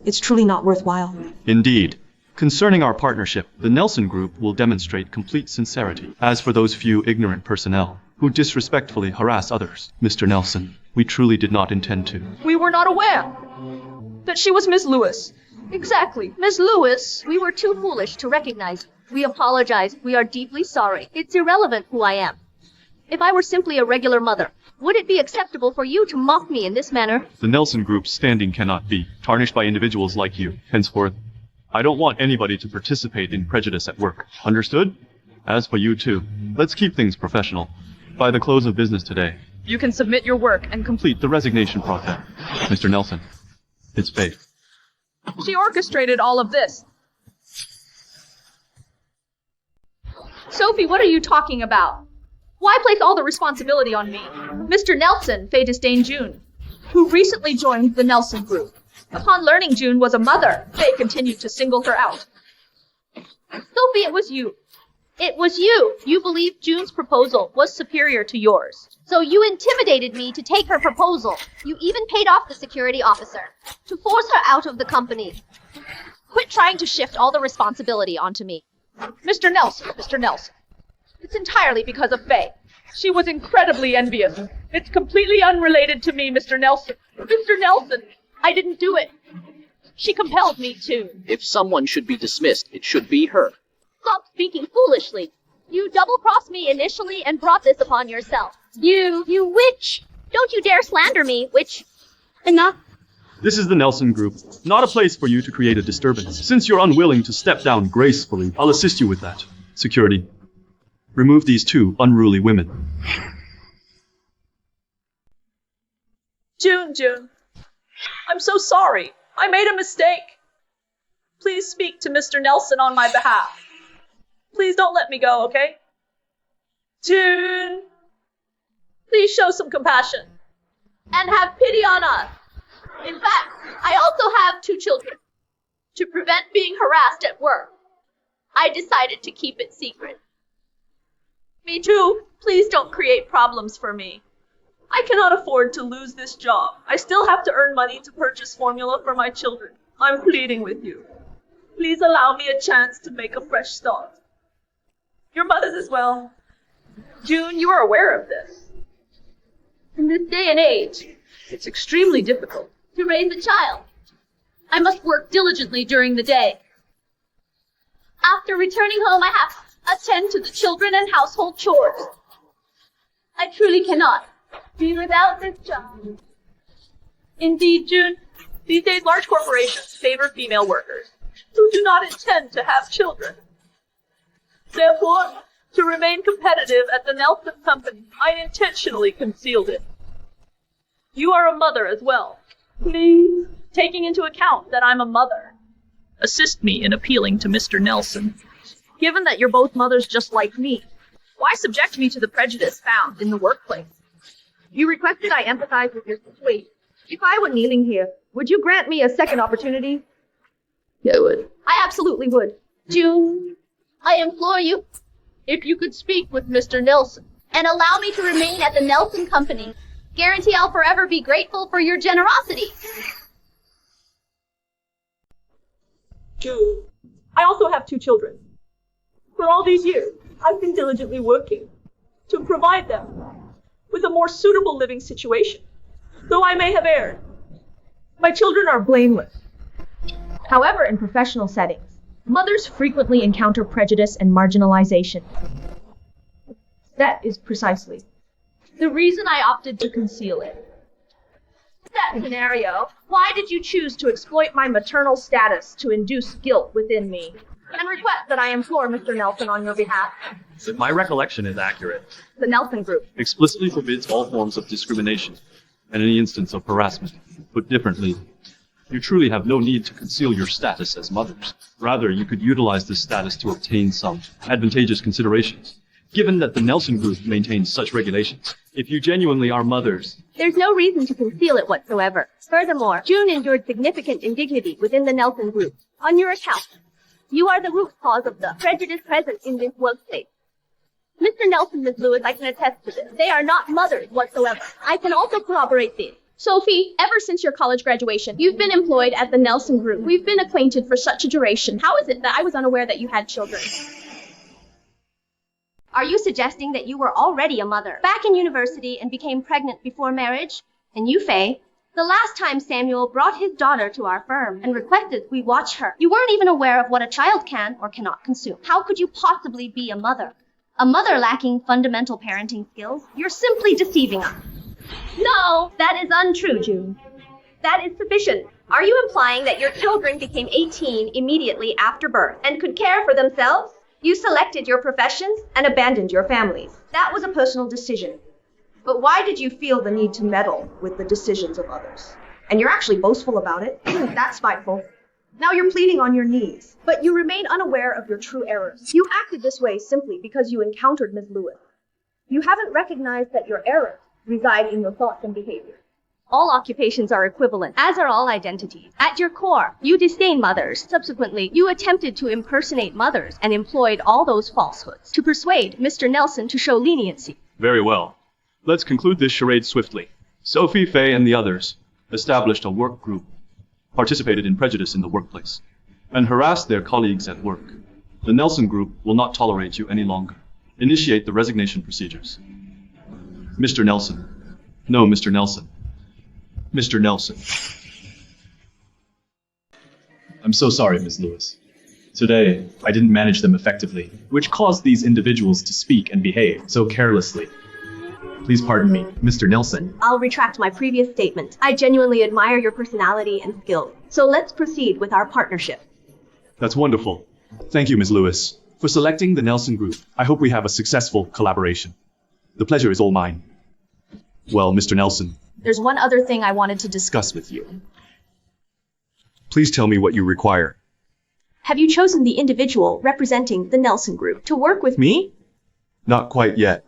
it's truly not worthwhile. Indeed. Concerning our partnership, the Nelson Group will demonstrate complete sincerity. As for those few ignorant personnel who disrespectfully harass others, Mr. Nelson, we truly did not intend to. We were not aware that she was Miss Lewis. Exactly. Miss Lewis. We were too foolish to recognize. We apologize. We are deeply sorry. It's irrelevant who I am. If I were simply a regular mother, would it be acceptable for you to mock me in this manner? The Nelson Group's standing cannot be tarnished by individuals like you. Henceforth, I don't want anybody to participate in prejudice at work. Understood? As for you two, let's keep things professional. By the close of business today, You can submit your work and complete the resignation process. Mr. Nelson, it's Faith. She orchestrated all of this. Sophie, what are you talking about? Why place all the responsibility on me? Mr. Nelson, Faye disdained June, who recently joined the Nelson group. Upon learning June was a mother, Faye continued to single her out. Sophie, it was you. It was you. You believed June's proposal was superior to yours. So you intimidated me to take her proposal. You even paid off the security officer to force her out of the company. Quit trying to shift all the responsibility onto me. Mr. Nelson, it's entirely because of Faye. She was incredibly envious. It's completely unrelated to me, Mr. Nelson. Mr. Nelson, I didn't do it. She compelled me to. If someone should be dismissed, it should be her. Stop speaking foolishly. You double-crossed me initially and brought this upon yourself. You witch! Don't you dare slander me, witch! Enough. This is the Nelson Group, not a place for you to create a disturbance. Since you're unwilling to step down gracefully, I'll assist you with that. Security, remove these two unruly women. June. I'm so sorry. I made a mistake. Please speak to Mr. Nelson on my behalf. Please don't let me go, okay? June! Please show some compassion. And have pity on us. In fact, I also have 2 children. To prevent being harassed at work, I decided to keep it secret. Me too. Please don't create problems for me. I cannot afford to lose this job. I still have to earn money to purchase formula for my children. I'm pleading with you. Please allow me a chance to make a fresh start. Your mother's as well. June, you are aware of this. In this day and age, It's extremely difficult. to raise a child, I must work diligently during the day. After returning home, I have to attend to the children and household chores. I truly cannot be without this job. Indeed, June, these days large corporations favor female workers who do not intend to have children. Therefore, to remain competitive at the Nelson Company, I intentionally concealed it. You are a mother as well. Please, taking into account that I'm a mother, assist me in appealing to Mr. Nelson. Given that you're both mothers just like me, why subject me to the prejudice found in the workplace? You requested I empathize with your situation. If I were kneeling here, would you grant me a second opportunity? I would. I absolutely would. June, I implore you, if you could speak with Mr. Nelson and allow me to remain at the Nelson Company, guarantee I'll forever be grateful for your generosity. June, I also have 2 children. For all these years, I've been diligently working to provide them with a more suitable living situation, though I may have erred. My children are blameless. However, in professional settings, mothers frequently encounter prejudice and marginalization. That is precisely the reason I opted to conceal it. In that scenario, why did you choose to exploit my maternal status to induce guilt within me and request that I implore Mr. Nelson on your behalf? If my recollection is accurate, The Nelson Group. explicitly forbids all forms of discrimination and any instance of harassment. Put differently, you truly have no need to conceal your status as mothers. Rather, you could utilize this status to obtain some advantageous considerations. Given that the Nelson Group maintains such regulations, if you genuinely are mothers, There's no reason to conceal it whatsoever. Furthermore, June endured significant indignity within the Nelson Group. On your account, you are the root cause of the prejudice present in this workplace. Mr. Nelson, Ms. Lewis, I can attest to this. They are not mothers whatsoever. I can also corroborate this. Sophie, ever since your college graduation, you've been employed at the Nelson Group. We've been acquainted for such a duration. How is it that I was unaware that you had children? Are you suggesting that you were already a mother, back in university, and became pregnant before marriage? And you, Faye, the last time Samuel brought his daughter to our firm and requested we watch her, you weren't even aware of what a child can or cannot consume. How could you possibly be a mother? A mother lacking fundamental parenting skills? You're simply deceiving us. No, that is untrue, June. That is sufficient. Are you implying that your children became 18 immediately after birth and could care for themselves? You selected your professions and abandoned your families. That was a personal decision. But why did you feel the need to meddle with the decisions of others? And you're actually boastful about it. That's spiteful. Now you're pleading on your knees, but you remain unaware of your true errors. You acted this way simply because you encountered Ms. Lewis. You haven't recognized that your errors reside in your thoughts and behavior. All occupations are equivalent, as are all identities. At your core, you disdain mothers. Subsequently, you attempted to impersonate mothers and employed all those falsehoods to persuade Mr. Nelson to show leniency. very well. Let's conclude this charade swiftly. Sophie, Faye, and the others established a work group, participated in prejudice in the workplace, and harassed their colleagues at work. The Nelson Group will not tolerate you any longer. Initiate the resignation procedures. Mr. Nelson. No, Mr. Nelson. Mr. Nelson. I'm so sorry, Ms. Lewis. Today, I didn't manage them effectively, which caused these individuals to speak and behave so carelessly. Please pardon me, Mr. Nelson. I'll retract my previous statement. I genuinely admire your personality and skills. So let's proceed with our partnership. That's wonderful. Thank you, Ms. Lewis, for selecting the Nelson Group. I hope we have a successful collaboration. The pleasure is all mine. Well, Mr. Nelson, There's one other thing I wanted to discuss. discuss with you. Please tell me what you require. Have you chosen the individual representing the Nelson Group to work with Me? Not quite yet,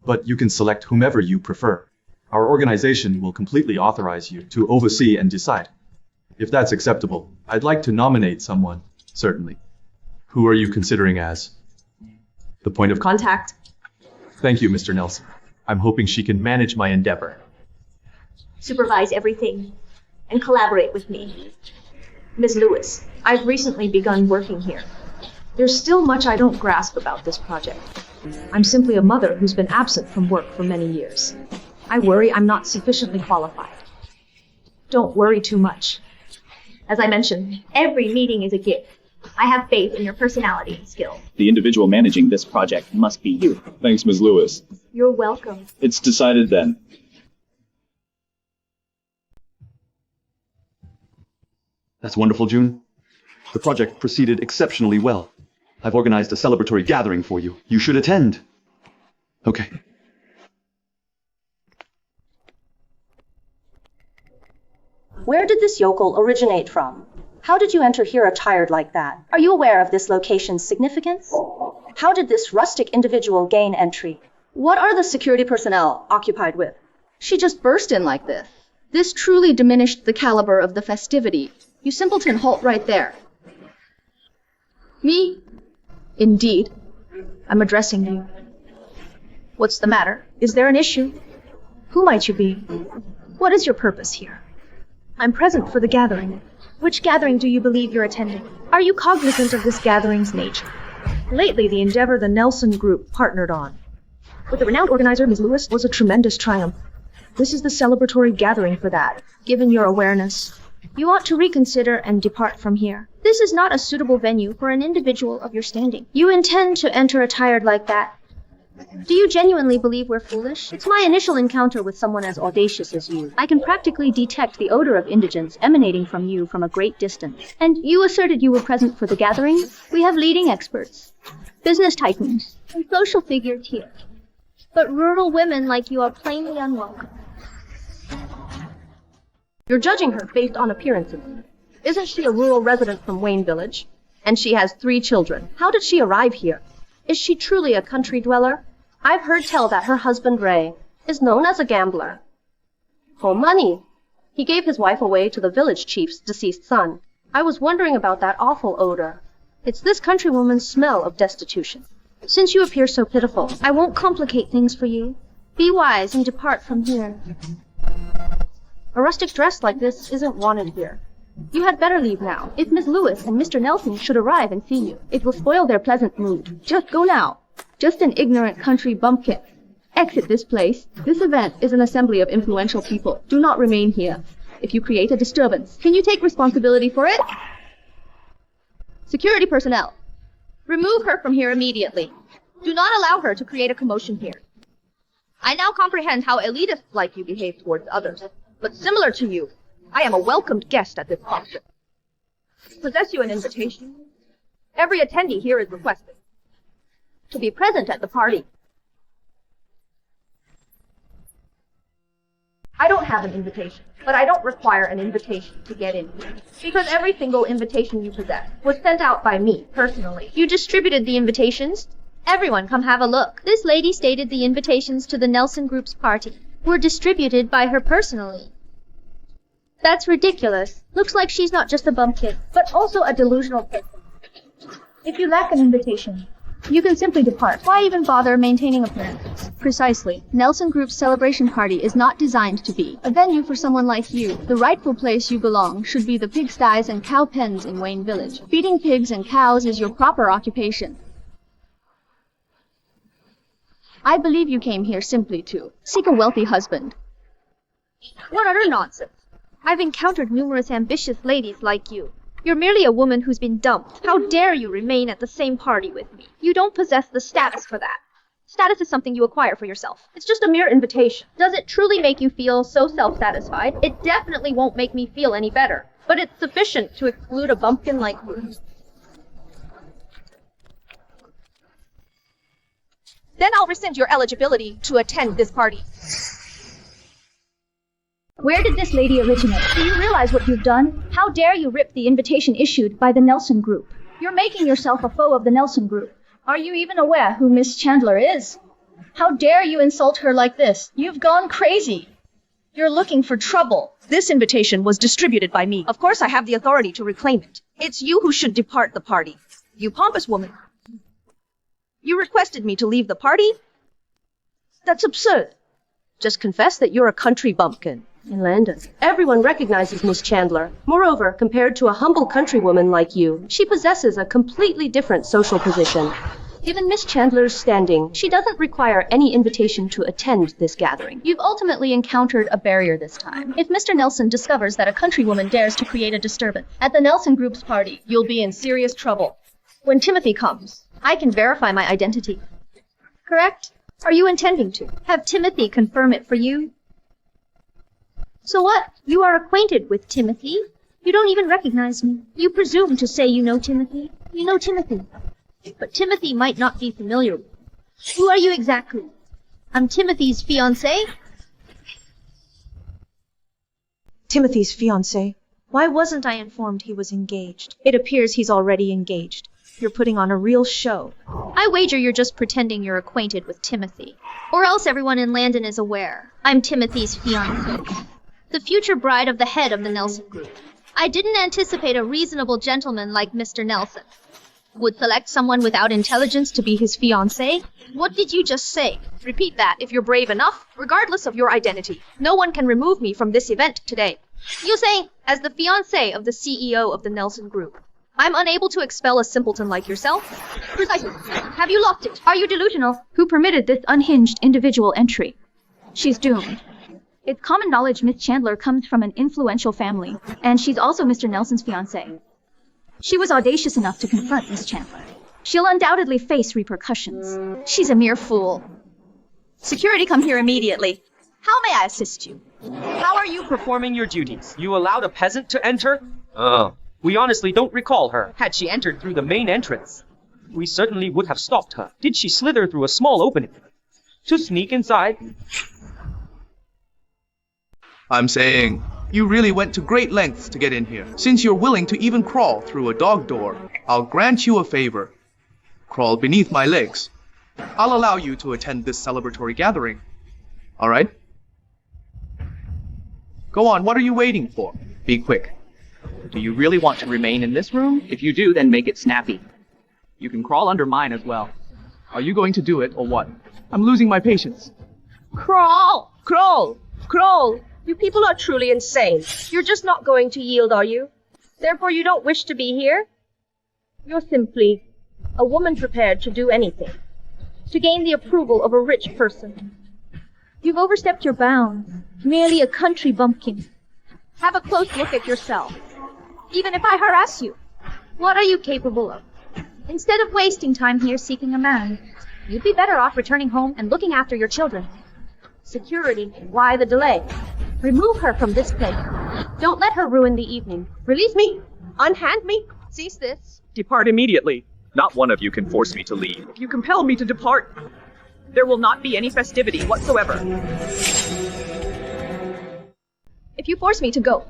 but you can select whomever you prefer. Our organization will completely authorize you to oversee and decide. If that's acceptable, I'd like to nominate someone, certainly. Who are you considering as the point of contact? Thank you, Mr. Nelson. I'm hoping she can manage my endeavor. Supervise everything and collaborate with me. Ms. Lewis, I've recently begun working here. There's still much I don't grasp about this project. I'm simply a mother who's been absent from work for many years. I worry I'm not sufficiently qualified. Don't worry too much. as I mentioned, every meeting is a gift. I have faith in your personality and skill. The individual managing this project must be you. Thanks, Ms. Lewis. You're welcome. It's decided then. That's wonderful, June. The project proceeded exceptionally well. I've organized a celebratory gathering for you. You should attend. Okay. Where did this yokel originate from? How did you enter here attired like that? Are you aware of this location's significance? How did this rustic individual gain entry? What are the security personnel occupied with? She just burst in like this. This truly diminished the caliber of the festivity. You simpleton, halt right there. Me? Indeed. I'm addressing you. What's the matter? Is there an issue? Who might you be? What is your purpose here? I'm present for the gathering. Which gathering do you believe you're attending? Are you cognizant of this gathering's nature? Lately, the endeavor the Nelson Group partnered on with the renowned organizer, Ms. Lewis, was a tremendous triumph. This is the celebratory gathering for that. Given your awareness, you ought to reconsider and depart from here. This is not a suitable venue for an individual of your standing. You intend to enter attired like that. Do you genuinely believe we're foolish? It's my initial encounter with someone as audacious as you. I can practically detect the odor of indigence emanating from you from a great distance. And you asserted you were present for the gathering? We have leading experts, business tycoons, and social figures here. But rural women like you are plainly unwelcome. You're judging her based on appearances. Isn't she a rural resident from Wayne Village? And she has 3 children. How did she arrive here? Is she truly a country dweller? I've heard tell that her husband, Ray, is known as a gambler. For money, he gave his wife away to the village chief's deceased son. I was wondering about that awful odor. It's this countrywoman's smell of destitution. Since you appear so pitiful, I won't complicate things for you. Be wise and depart from here. A rustic dress like this isn't wanted here. You had better leave now. If Miss Lewis and Mr. Nelson should arrive and see you, it will spoil their pleasant mood. Just go now. Just an ignorant country bumpkin. Exit this place. This event is an assembly of influential people. Do not remain here. If you create a disturbance, can you take responsibility for it? Security personnel, remove her from here immediately. Do not allow her to create a commotion here. I now comprehend how elitists like you behave towards others. But similar to you, I am a welcomed guest at this function. Possess you an invitation? Every attendee here is requested to be present at the party. I don't have an invitation, but I don't require an invitation to get in here, because every single invitation you possess was sent out by me, personally. You distributed the invitations. Everyone come have a look. This lady stated the invitations to the Nelson Group's party were distributed by her personally. That's ridiculous. Looks like she's not just a bumpkin, but also a delusional person. If you lack an invitation, you can simply depart. Why even bother maintaining appearances? Precisely. Nelson Group's celebration party is not designed to be a venue for someone like you. The rightful place you belong should be the pigsties and cow pens in Wayne Village. Feeding pigs and cows is your proper occupation. I believe you came here simply to seek a wealthy husband. What utter nonsense! I've encountered numerous ambitious ladies like you, You're merely a woman who's been dumped. How dare you remain at the same party with me? You don't possess the status for that. Status is something you acquire for yourself. It's just a mere invitation. Does it truly make you feel so self-satisfied? It definitely won't make me feel any better. But it's sufficient to exclude a bumpkin like you. Then I'll rescind your eligibility to attend this party. Where did this lady originate? Do you realize what you've done? How dare you rip the invitation issued by the Nelson Group? You're making yourself a foe of the Nelson Group. Are you even aware who Miss Chandler is? How dare you insult her like this? You've gone crazy. You're looking for trouble. This invitation was distributed by me. Of course I have the authority to reclaim it. It's you who should depart the party. You pompous woman. You requested me to leave the party? That's absurd. Just confess that you're a country bumpkin. In Landon, everyone recognizes Miss Chandler. Moreover, compared to a humble countrywoman like you, she possesses a completely different social position. Given Miss Chandler's standing, she doesn't require any invitation to attend this gathering. You've ultimately encountered a barrier this time. If Mr. Nelson discovers that a countrywoman dares to create a disturbance at the Nelson Group's party, you'll be in serious trouble. When Timothy comes, I can verify my identity. Correct? Are you intending to have Timothy confirm it for you? So what? You are acquainted with Timothy? You don't even recognize me. You presume to say you know Timothy. You know Timothy. But Timothy might not be familiar with you. Who are you exactly? I'm Timothy's fiancé? Timothy's fiancé? Why wasn't I informed he was engaged? It appears he's already engaged. You're putting on a real show. I wager you're just pretending you're acquainted with Timothy. Or else everyone in Landon is aware. I'm Timothy's fiancé. The future bride of the head of the Nelson Group. I didn't anticipate a reasonable gentleman like Mr. Nelson would select someone without intelligence to be his fiancé. What did you just say? Repeat that if you're brave enough, regardless of your identity. No one can remove me from this event today. You're saying, as the fiancé of the CEO of the Nelson Group, I'm unable to expel a simpleton like yourself? Precisely. Have you locked it? Are you delusional? Who permitted this unhinged individual entry? She's doomed. It's common knowledge Miss Chandler comes from an influential family, and she's also Mr. Nelson's fiancée. She was audacious enough to confront Miss Chandler. She'll undoubtedly face repercussions. She's a mere fool. Security, come here immediately. How may I assist you? How are you performing your duties? You allowed a peasant to enter? We honestly don't recall her. Had she entered through the main entrance, we certainly would have stopped her. Did she slither through a small opening to sneak inside? I'm saying, you really went to great lengths to get in here. Since you're willing to even crawl through a dog door, I'll grant you a favor. Crawl beneath my legs. I'll allow you to attend this celebratory gathering. All right? Go on, what are you waiting for? Be quick. Do you really want to remain in this room? If you do, then make it snappy. You can crawl under mine as well. Are you going to do it, or what? I'm losing my patience. Crawl! Crawl! Crawl! You people are truly insane. You're just not going to yield, are you? Therefore you don't wish to be here? You're simply a woman prepared to do anything, to gain the approval of a rich person. You've overstepped your bounds. Merely a country bumpkin. Have a close look at yourself. Even if I harass you, what are you capable of? Instead of wasting time here seeking a man, you'd be better off returning home and looking after your children. Security, why the delay? Remove her from this place. Don't let her ruin the evening. Release me. Unhand me. Cease this. Depart immediately. Not one of you can force me to leave. If you compel me to depart, there will not be any festivity whatsoever. If you force me to go,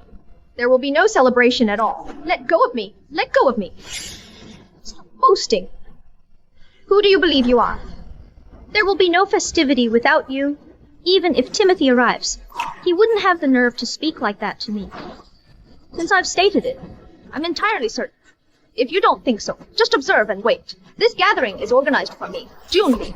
there will be no celebration at all. Let go of me. Let go of me. Stop boasting. Who do you believe you are? There will be no festivity without you. Even if Timothy arrives, he wouldn't have the nerve to speak like that to me. Since I've stated it, I'm entirely certain. If you don't think so, just observe and wait. This gathering is organized for me, June me.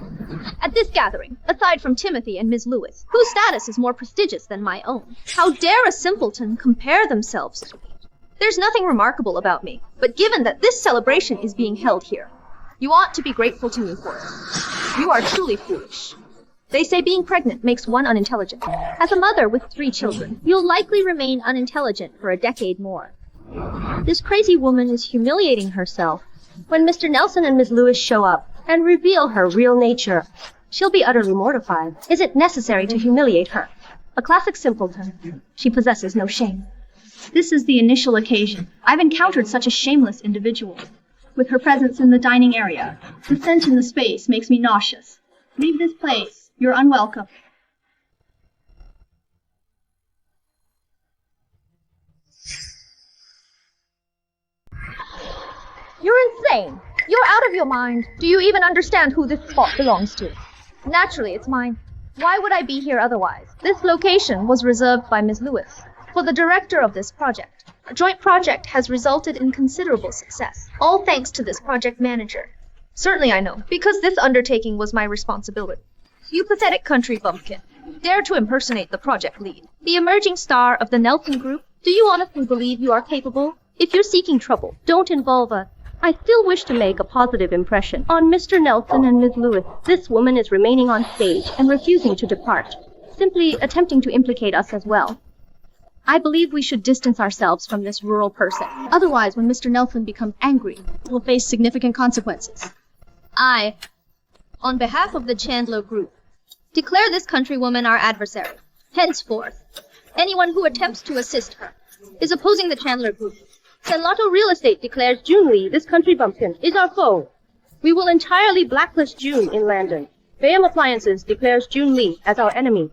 At this gathering, aside from Timothy and Ms. Lewis, whose status is more prestigious than my own, how dare a simpleton compare themselves to me? There's nothing remarkable about me, but given that this celebration is being held here, you ought to be grateful to me for it. You are truly foolish. They say being pregnant makes one unintelligent. as a mother with 3 children, you'll likely remain unintelligent for a decade more. This crazy woman is humiliating herself. When Mr. Nelson and Ms. Lewis show up and reveal her real nature, she'll be utterly mortified. Is it necessary to humiliate her? A classic simpleton. She possesses no shame. This is the initial occasion. I've encountered such a shameless individual. With her presence in the dining area, the scent in the space makes me nauseous. Leave this place. You're unwelcome. You're insane. You're out of your mind. Do you even understand who this spot belongs to? Naturally, it's mine. Why would I be here otherwise? This location was reserved by Ms. Lewis for the director of this project. A joint project has resulted in considerable success, all thanks to this project manager. Certainly I know, because this undertaking was my responsibility. You pathetic country bumpkin, dare to impersonate the project lead, the emerging star of the Nelson Group. Do you honestly believe you are capable? If you're seeking trouble, don't involve us. I still wish to make a positive impression on Mr. Nelson and Ms. Lewis. This woman is remaining on stage and refusing to depart, simply attempting to implicate us as well. I believe we should distance ourselves from this rural person. Otherwise, when Mr. Nelson becomes angry, we'll face significant consequences. I, on behalf of the Chandler Group, declare this countrywoman our adversary. Henceforth, anyone who attempts to assist her is opposing the Chandler Group. Lotto Real Estate declares June Lee, this country bumpkin, is our foe. We will entirely blacklist June in Landon. Bayham Appliances declares June Lee as our enemy.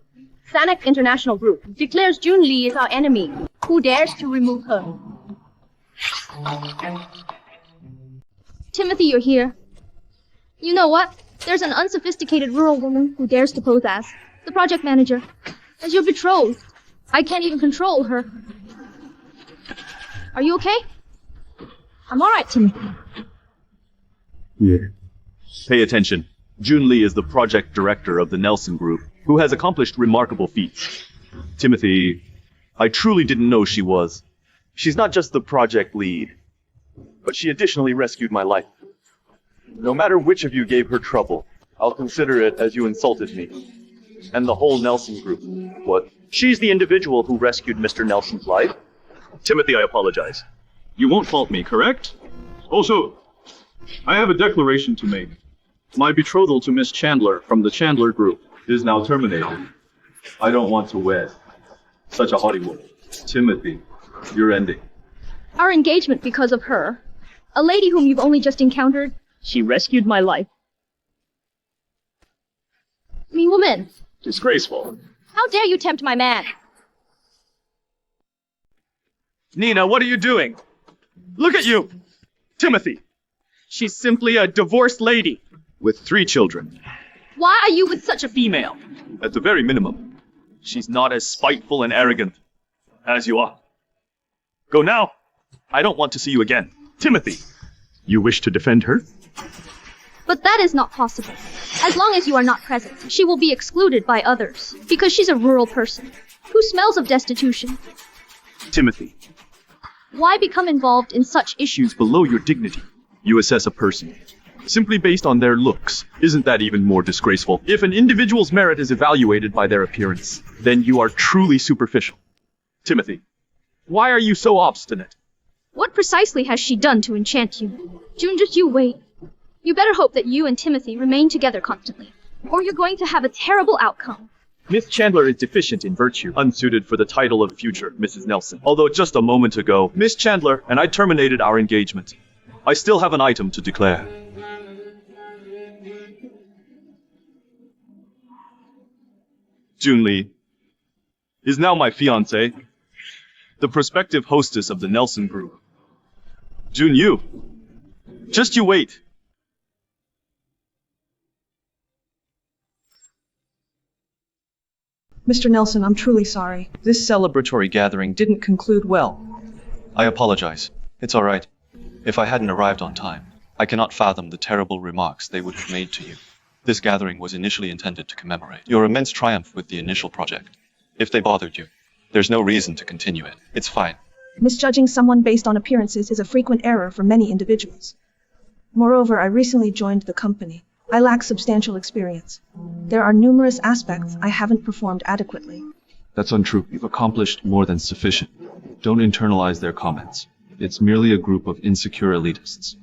Sanek International Group declares June Lee is our enemy. Who dares to remove her? Timothy, you're here. You know what? There's an unsophisticated rural woman who dares to pose as the project manager, as your betrothed. I can't even control her. Are you okay? I'm all right, Timothy. Yeah. Pay attention. June Lee is the project director of the Nelson Group, who has accomplished remarkable feats. Timothy, I truly didn't know she was. She's not just the project lead, but she additionally rescued my life. No matter which of you gave her trouble, I'll consider it as you insulted me. And the whole Nelson Group. What? She's the individual who rescued Mr. Nelson's life? Timothy, I apologize. You won't fault me, correct? Also, I have a declaration to make. My betrothal to Miss Chandler from the Chandler Group is now terminated. I don't want to wed such a haughty woman. Timothy, you're ending. Our engagement because of her, a lady whom you've only just encountered, she rescued my life. Me woman. Disgraceful. How dare you tempt my man? Nina, what are you doing? Look at you! Timothy! She's simply a divorced lady. With 3 children. Why are you with such a female? At the very minimum, she's not as spiteful and arrogant as you are. Go now! I don't want to see you again. Timothy! You wish to defend her? But that is not possible. As long as you are not present, she will be excluded by others, because she's a rural person who smells of destitution. Timothy. Why become involved in such issues? Below your dignity, you assess a person simply based on their looks. Isn't that even more disgraceful? If an individual's merit is evaluated by their appearance, then you are truly superficial. Timothy, why are you so obstinate? What precisely has she done to enchant you? June, just you wait. You better hope that you and Timothy remain together constantly, or you're going to have a terrible outcome. Miss Chandler is deficient in virtue, unsuited for the title of future Mrs. Nelson. Although just a moment ago, Miss Chandler and I terminated our engagement. I still have an item to declare. June Lee is now my fiancée, the prospective hostess of the Nelson Group. June Yu, just you wait. Mr. Nelson, I'm truly sorry. This celebratory gathering didn't conclude well. I apologize. It's all right. If I hadn't arrived on time, I cannot fathom the terrible remarks they would have made to you. This gathering was initially intended to commemorate your immense triumph with the initial project. If they bothered you, there's no reason to continue it. It's fine. Misjudging someone based on appearances is a frequent error for many individuals. Moreover, I recently joined the company. I lack substantial experience. There are numerous aspects I haven't performed adequately. That's untrue. You've accomplished more than sufficient. Don't internalize their comments. It's merely a group of insecure elitists.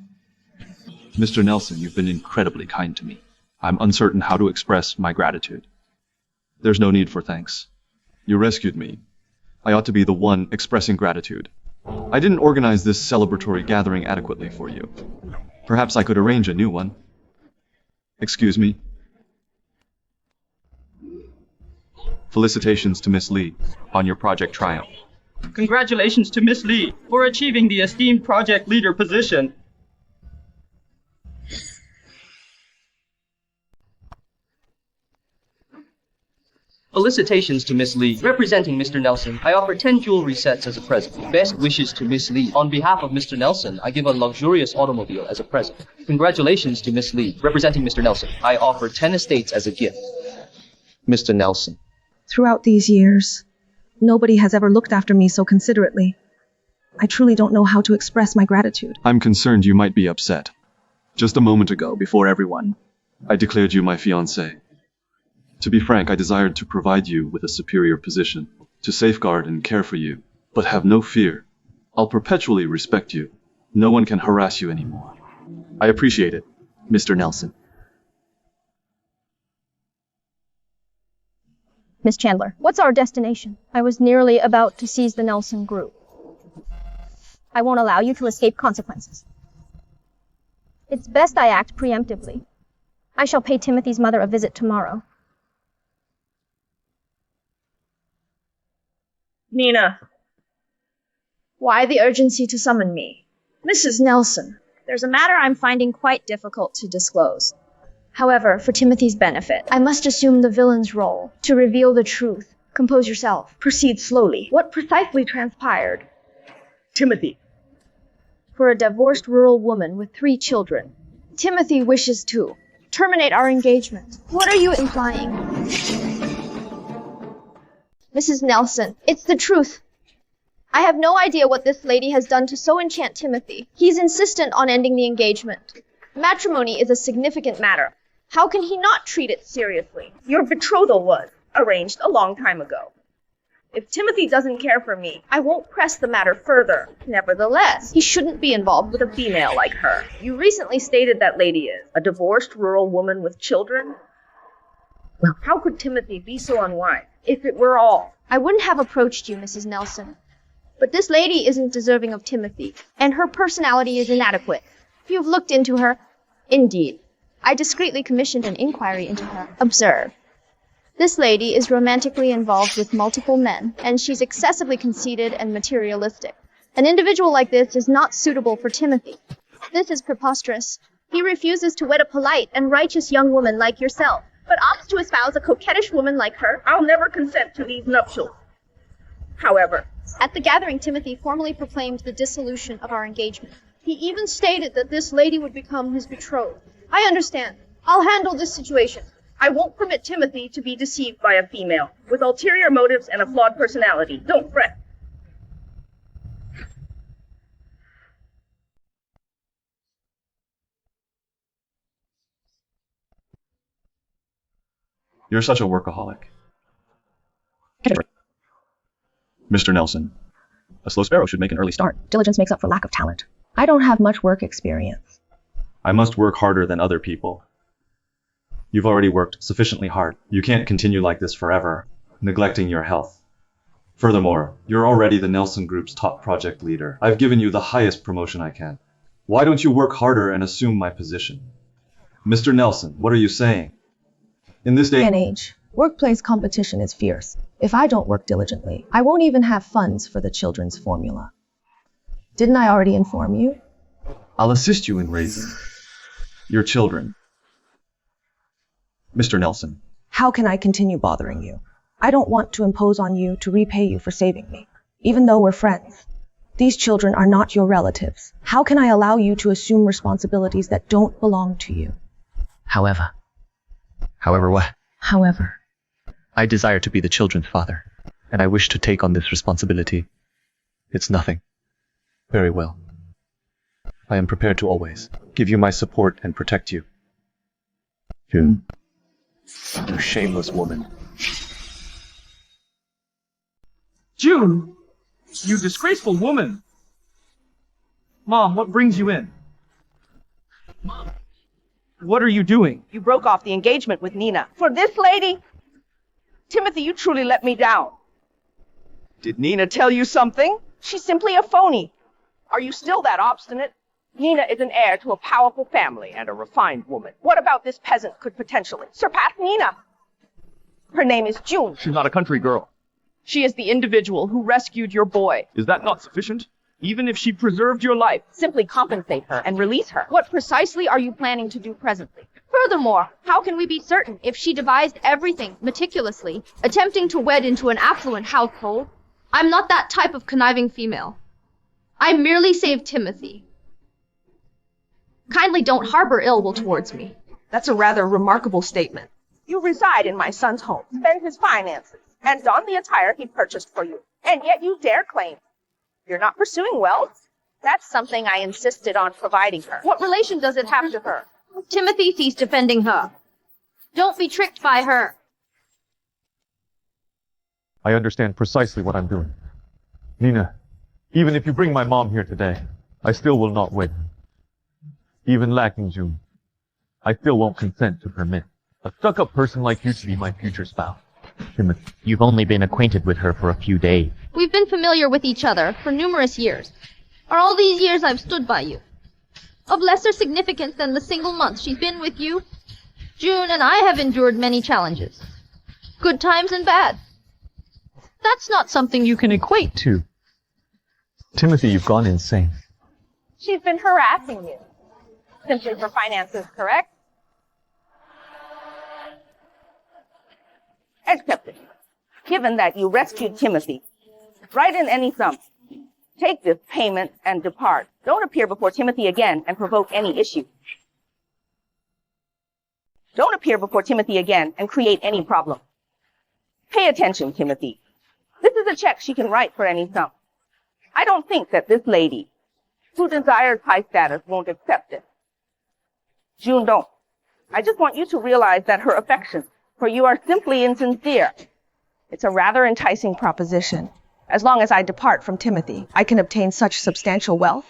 Mr. Nelson, you've been incredibly kind to me. I'm uncertain how to express my gratitude. There's no need for thanks. You rescued me. I ought to be the one expressing gratitude. I didn't organize this celebratory gathering adequately for you. Perhaps I could arrange a new one. Excuse me. Felicitations to Miss Lee on your project triumph. Congratulations to Miss Lee for achieving the esteemed project leader position. Felicitations to Miss Lee. Representing Mr. Nelson, I offer 10 jewelry sets as a present. Best wishes to Miss Lee. On behalf of Mr. Nelson, I give a luxurious automobile as a present. Congratulations to Miss Lee. Representing Mr. Nelson, I offer 10 estates as a gift. Mr. Nelson. Throughout these years, nobody has ever looked after me so considerately. I truly don't know how to express my gratitude. I'm concerned you might be upset. Just a moment ago, before everyone, I declared you my fiancé. To be frank, I desired to provide you with a superior position, to safeguard and care for you. But have no fear. I'll perpetually respect you. No one can harass you anymore. I appreciate it, Mr. Nelson. Miss Chandler, what's our destination? I was nearly about to seize the Nelson group. I won't allow you to escape consequences. It's best I act preemptively. I shall pay Timothy's mother a visit tomorrow. Nina. Why the urgency to summon me? Mrs. Nelson, there's a matter I'm finding quite difficult to disclose. However, for Timothy's benefit, I must assume the villain's role to reveal the truth. Compose yourself. Proceed slowly. What precisely transpired? Timothy. For a divorced rural woman with 3 children, Timothy wishes to terminate our engagement. What are you implying? Mrs. Nelson, it's the truth. I have no idea what this lady has done to so enchant Timothy. He's insistent on ending the engagement. Matrimony is a significant matter. How can he not treat it seriously? Your betrothal was arranged a long time ago. If Timothy doesn't care for me, I won't press the matter further. Nevertheless, he shouldn't be involved with a female like her. You recently stated that lady is a divorced rural woman with children. Well, how could Timothy be so unwise if it were all? I wouldn't have approached you, Mrs. Nelson. But this lady isn't deserving of Timothy, and her personality is inadequate. You've looked into her. Indeed. I discreetly commissioned an inquiry into her. Observe. This lady is romantically involved with multiple men, and she's excessively conceited and materialistic. An individual like this is not suitable for Timothy. This is preposterous. He refuses to wed a polite and righteous young woman like yourself, but opts to espouse a coquettish woman like her. I'll never consent to these nuptials. However, at the gathering, Timothy formally proclaimed the dissolution of our engagement. He even stated that this lady would become his betrothed. I understand. I'll handle this situation. I won't permit Timothy to be deceived by a female with ulterior motives and a flawed personality. Don't fret. You're such a workaholic. Mr. Nelson, a slow sparrow should make an early start. Diligence makes up for lack of talent. I don't have much work experience. I must work harder than other people. You've already worked sufficiently hard. You can't continue like this forever, neglecting your health. Furthermore, you're already the Nelson Group's top project leader. I've given you the highest promotion I can. Why don't you work harder and assume my position? Mr. Nelson, what are you saying? In this day and age, workplace competition is fierce. If I don't work diligently, I won't even have funds for the children's formula. Didn't I already inform you? I'll assist you in raising your children. Mr. Nelson. How can I continue bothering you? I don't want to impose on you to repay you for saving me, even though we're friends. These children are not your relatives. How can I allow you to assume responsibilities that don't belong to you? However what? However, I desire to be the children's father, and I wish to take on this responsibility. It's nothing. Very well. I am prepared to always give you my support and protect you. You shameless woman. June, you disgraceful woman. Mom, what brings you in? Mom. What are you doing? You broke off the engagement with Nina. For this lady? Timothy, you truly let me down. Did Nina tell you something? She's simply a phony. Are you still that obstinate? Nina is an heir to a powerful family and a refined woman. What about this peasant could potentially surpass Nina? Her name is June. She's not a country girl. She is the individual who rescued your boy. Is that not sufficient? Even if she preserved your life, simply compensate her and release her. What precisely are you planning to do presently? Furthermore, how can we be certain if she devised everything meticulously, attempting to wed into an affluent household? I'm not that type of conniving female. I merely saved Timothy. Kindly don't harbor ill will towards me. That's a rather remarkable statement. You reside in my son's home, spend his finances, and don the attire he purchased for you, and yet you dare claim you're not pursuing wealth? That's something I insisted on providing her. What relation does it have to her? Timothy sees defending her. Don't be tricked by her. I understand precisely what I'm doing. Nina, even if you bring my mom here today, I still will not win. Even lacking June, I still won't consent to permit a stuck-up person like you to be my future spouse. Timothy. You've only been acquainted with her for a few days. We've been familiar with each other for numerous years. Are all these years I've stood by you of lesser significance than the single month she's been with you? June and I have endured many challenges, good times and bad. That's not something you can equate to. Timothy, you've gone insane. She's been harassing you. Simply for finances, correct? Accepted. Given that you rescued Timothy, write in any sum. Take this payment and depart. Don't appear before Timothy again and provoke any issue. Don't appear before Timothy again and create any problem. Pay attention, Timothy. This is a check she can write for any sum. I don't think that this lady, who desires high status, won't accept it. June, don't. I just want you to realize that her affection for you are simply insincere. It's a rather enticing proposition. As long as I depart from Timothy, I can obtain such substantial wealth.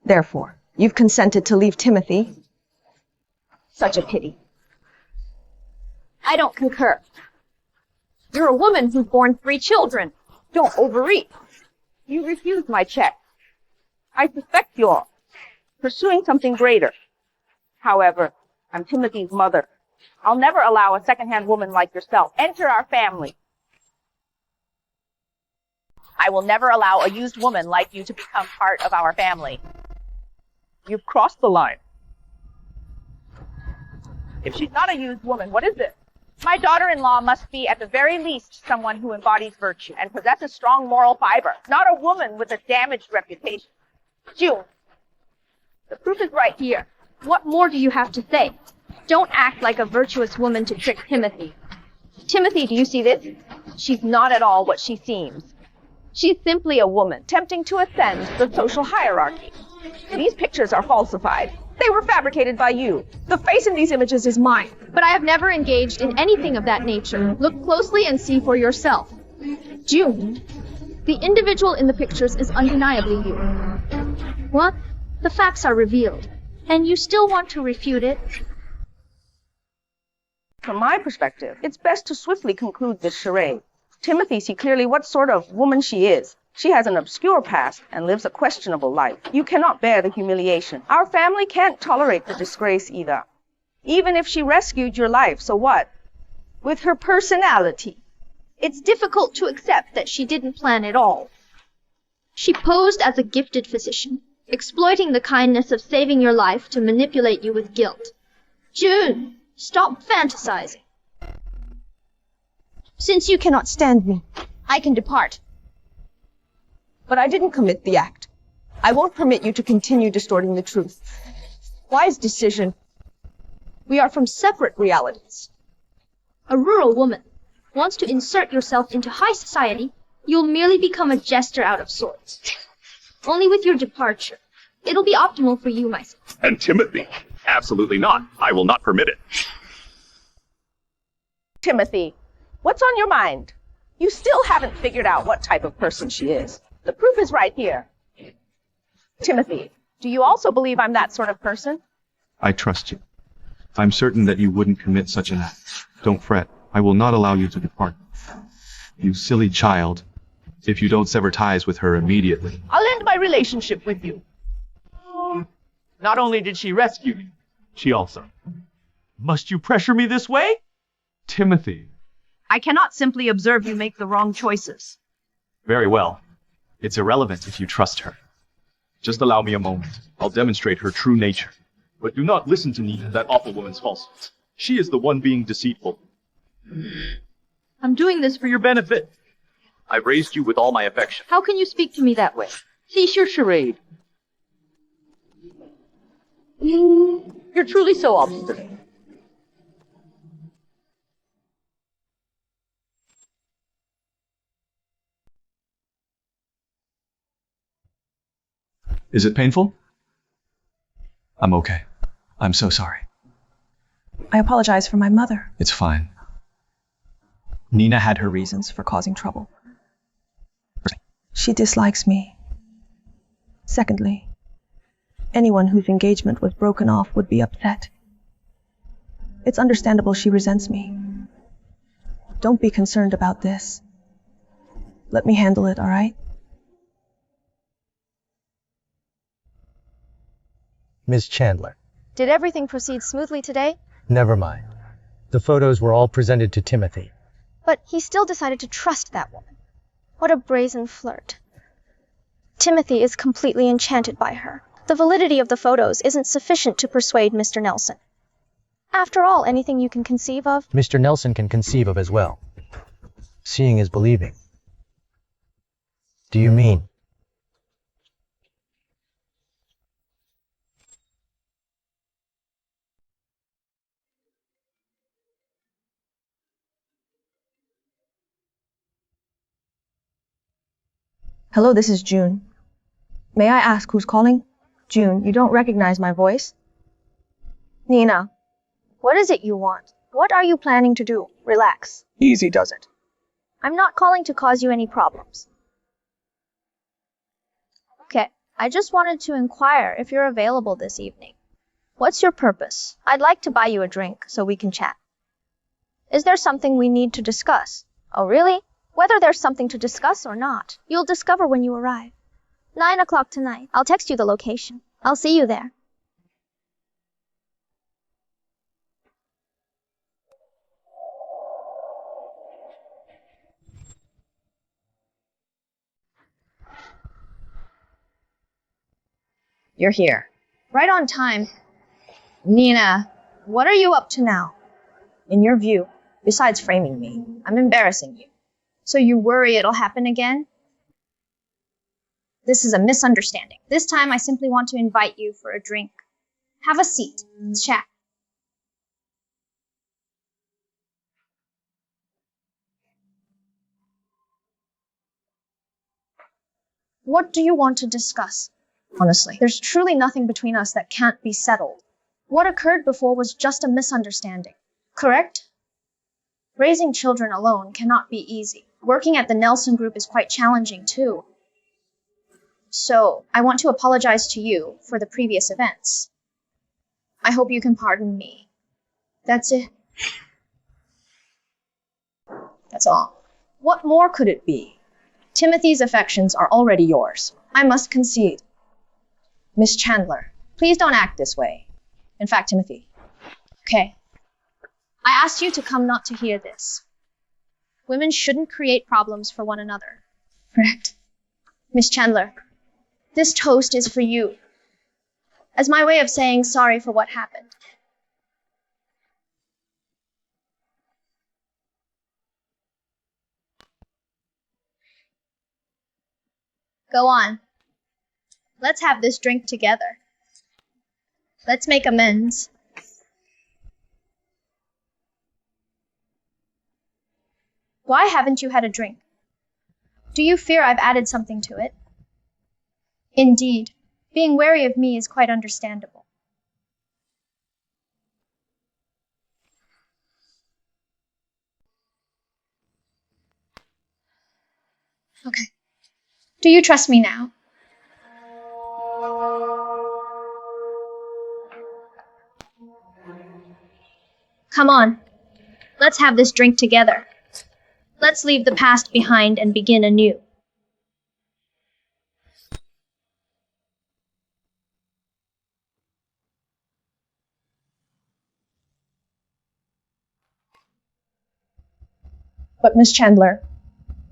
Therefore, you've consented to leave Timothy. Such a pity. I don't concur. You're a woman who's borne 3 children. Don't overeat. You refused my check. I suspect you're pursuing something greater. However, I'm Timothy's mother. I'll never allow a second-hand woman like yourself enter our family. I will never allow a used woman like you to become part of our family. You've crossed the line. If she's not a used woman, what is it? My daughter-in-law must be, at the very least, someone who embodies virtue and possesses strong moral fiber, not a woman with a damaged reputation. June, the proof is right here. What more do you have to say? Don't act like a virtuous woman to trick Timothy. Timothy, do you see this? She's not at all what she seems. She's simply a woman attempting to ascend the social hierarchy. These pictures are falsified. They were fabricated by you. The face in these images is mine. But I have never engaged in anything of that nature. Look closely and see for yourself. June, the individual in the pictures is undeniably you. What? The facts are revealed. And you still want to refute it? From my perspective, it's best to swiftly conclude this charade. Timothy see clearly what sort of woman she is. She has an obscure past and lives a questionable life. You cannot bear the humiliation. Our family can't tolerate the disgrace either. Even if she rescued your life, so what? With her personality. It's difficult to accept that she didn't plan it all. She posed as a gifted physician, exploiting the kindness of saving your life to manipulate you with guilt. June, stop fantasizing. Since you cannot stand me, I can depart. But I didn't commit the act. I won't permit you to continue distorting the truth. Wise decision. We are from separate realities. A rural woman wants to insert yourself into high society, you'll merely become a jester out of sorts. Only with your departure, it'll be optimal for you, my son. And Timothy? Absolutely not. I will not permit it. Timothy, what's on your mind? You still haven't figured out what type of person she is. The proof is right here. Timothy, Do you also believe I'm that sort of person? I trust you. I'm certain that you wouldn't commit such an act. Don't fret. I will not allow you to depart. You silly child. If you don't sever ties with her immediately. I'll end my relationship with you. Not only did she rescue me, she also... Must you pressure me this way? Timothy. I cannot simply observe you make the wrong choices. Very well. It's irrelevant if you trust her. Just allow me a moment. I'll demonstrate her true nature. But do not listen to Nina, that awful woman's falsehoods. She is the one being deceitful. I'm doing this for your benefit. I've raised you with all my affection. How can you speak to me that way? Cease your charade. You're truly so obstinate. Is it painful? I'm okay. I'm so sorry. I apologize for my mother. It's fine. Nina had her reasons for causing trouble. She dislikes me. Secondly, anyone whose engagement was broken off would be upset. It's understandable she resents me. Don't be concerned about this. Let me handle it, all right? Ms. Chandler, Did everything proceed smoothly today? never mind. The photos were all presented to Timothy. But he still decided to trust that woman. What a brazen flirt. Timothy is completely enchanted by her. The validity of the photos isn't sufficient to persuade Mr. Nelson. After all, anything you can conceive of? Mr. Nelson can conceive of as well. Seeing is believing. Do you mean? Hello, this is June. May I ask who's calling? June, you don't recognize my voice? Nina, what is it you want? What are you planning to do? Relax. Easy does it. I'm not calling to cause you any problems. Okay, I just wanted to inquire if you're available this evening. What's your purpose? I'd like to buy you a drink so we can chat. Is there something we need to discuss? Oh, really? Whether there's something to discuss or not, you'll discover when you arrive. 9 o'clock tonight. I'll text you the location. I'll see you there. You're here. Right on time. Nina, what are you up to now? In your view, besides framing me, I'm embarrassing you. So you worry it'll happen again? This is a misunderstanding. This time I simply want to invite you for a drink. Have a seat. Let's chat. What do you want to discuss? Honestly, there's truly nothing between us that can't be settled. What occurred before was just a misunderstanding. Correct? Raising children alone cannot be easy. Working at the Nelson Group is quite challenging too. So, I want to apologize to you for the previous events. I hope you can pardon me. That's it. That's all. What more could it be? Timothy's affections are already yours. I must concede. Miss Chandler, please don't act this way. In fact, Timothy. Okay. I asked you to come not to hear this. Women shouldn't create problems for one another. Correct? Miss Chandler, this toast is for you, as my way of saying sorry for what happened. Go on. Let's have this drink together. Let's make amends. Why haven't you had a drink? Do you fear I've added something to it? Indeed, being wary of me is quite understandable. Okay. Do you trust me now? Come on. Let's have this drink together. Let's leave the past behind and begin anew. But Miss Chandler,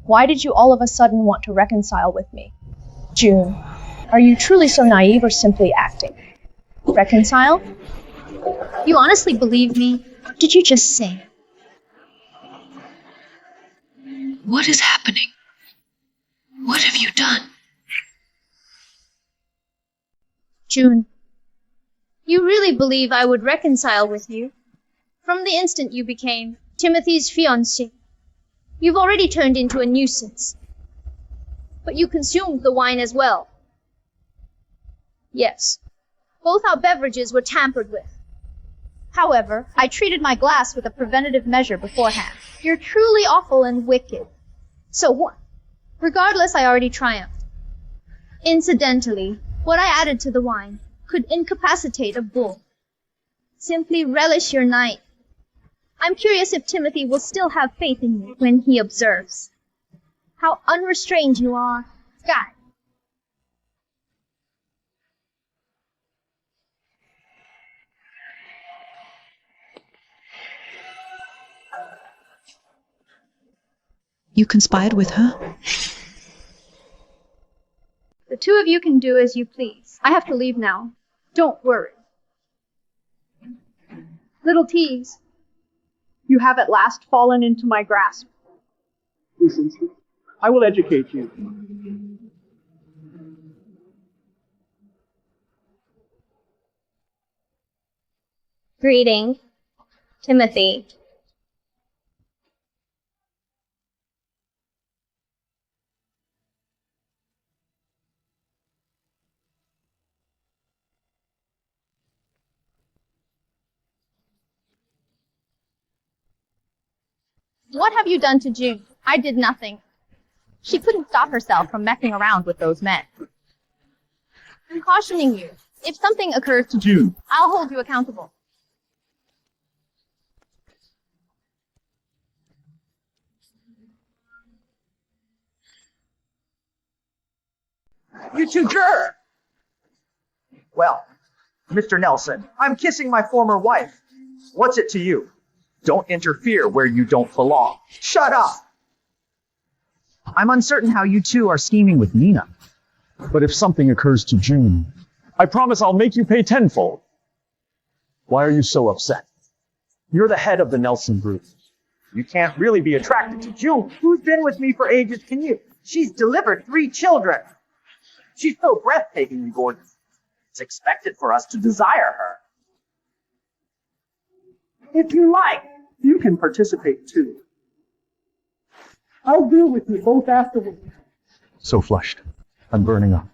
why did you all of a sudden want to reconcile with me? June, are you truly so naive or simply acting? Reconcile? You honestly believe me? What did you just say? What is happening? What have you done? June, you really believe I would reconcile with you? From the instant you became Timothy's fiancée, you've already turned into a nuisance. But you consumed the wine as well. Yes, both our beverages were tampered with. However, I treated my glass with a preventative measure beforehand. You're truly awful and wicked. So what? Regardless, I already triumphed. Incidentally, what I added to the wine could incapacitate a bull. Simply relish your night. I'm curious if Timothy will still have faith in you when he observes how unrestrained you are. God. You conspired with her? The two of you can do as you please. I have to leave now. Don't worry. Little tease. You have at last fallen into my grasp. Listen, I will educate you. Greeting, Timothy. What have you done to June? I did nothing. She couldn't stop herself from messing around with those men. I'm cautioning you. If something occurs to June, I'll hold you accountable. You two jerk! Well, Mr. Nelson, I'm kissing my former wife. What's it to you? Don't interfere where you don't belong. Shut up! I'm uncertain how you two are scheming with Nina. But if something occurs to June, I promise I'll make you pay tenfold. Why are you so upset? You're the head of the Nelson Group. You can't really be attracted to June, who's been with me for ages, can you? She's delivered 3 children. She's so breathtakingly gorgeous. It's expected for us to desire her. If you like, you can participate too. I'll deal with you both afterwards. So flushed. I'm burning up.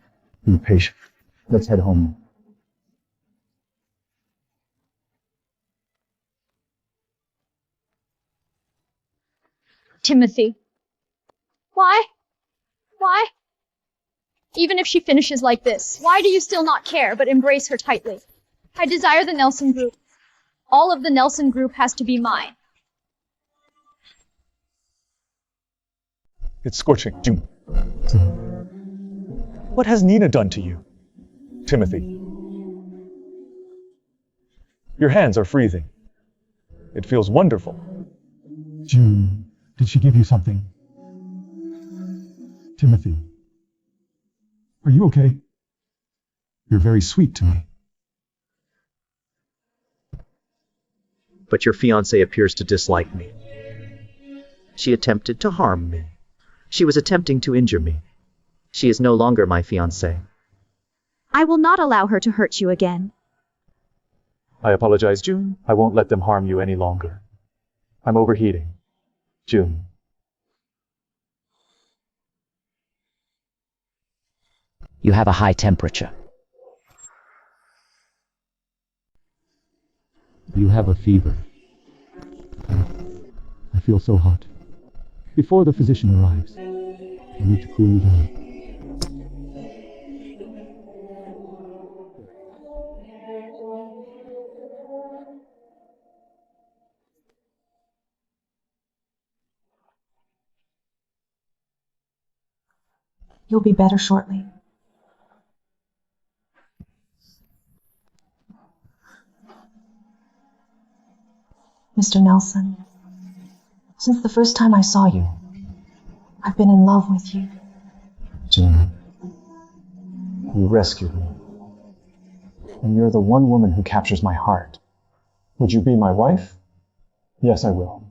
Be patient. Let's head home. Timothy. Why? Why? Even if she finishes like this, why do you still not care but embrace her tightly? I desire the Nelson Group. All of the Nelson Group has to be mine. It's scorching. June. What has Nina done to you? Timothy. Your hands are freezing. It feels wonderful. June, did she give you something? Timothy. Are you okay? You're very sweet to me. But your fiancée appears to dislike me. She attempted to harm me. She was attempting to injure me. She is no longer my fiancée. I will not allow her to hurt you again. I apologize, June. I won't let them harm you any longer. I'm overheating. June. You have a high temperature. You have a fever. I feel so hot. Before the physician arrives, I need to cool you down. You'll be better shortly. Mr. Nelson, since the first time I saw you, I've been in love with you. June, you rescued me. And you're the one woman who captures my heart. Would you be my wife? Yes, I will.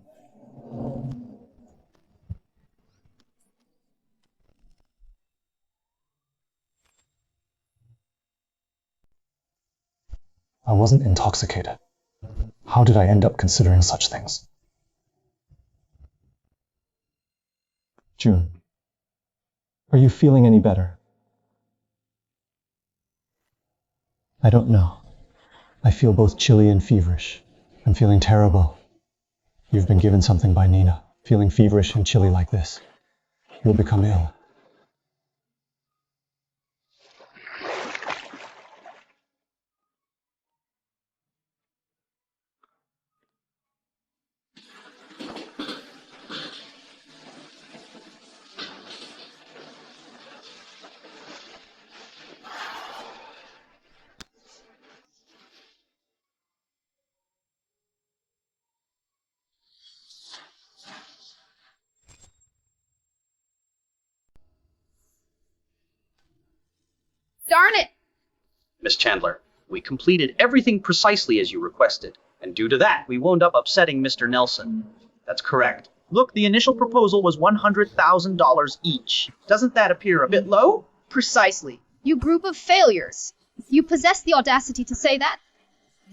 I wasn't intoxicated. How did I end up considering such things? June, are you feeling any better? I don't know. I feel both chilly and feverish. I'm feeling terrible. You've been given something by Nina. Feeling feverish and chilly like this, you'll become ill. Darn it! Miss Chandler, we completed everything precisely as you requested, and due to that, we wound up upsetting Mr. Nelson. That's correct. Look, the initial proposal was $100,000 each. Doesn't that appear a bit low? Precisely. You group of failures. You possess the audacity to say that?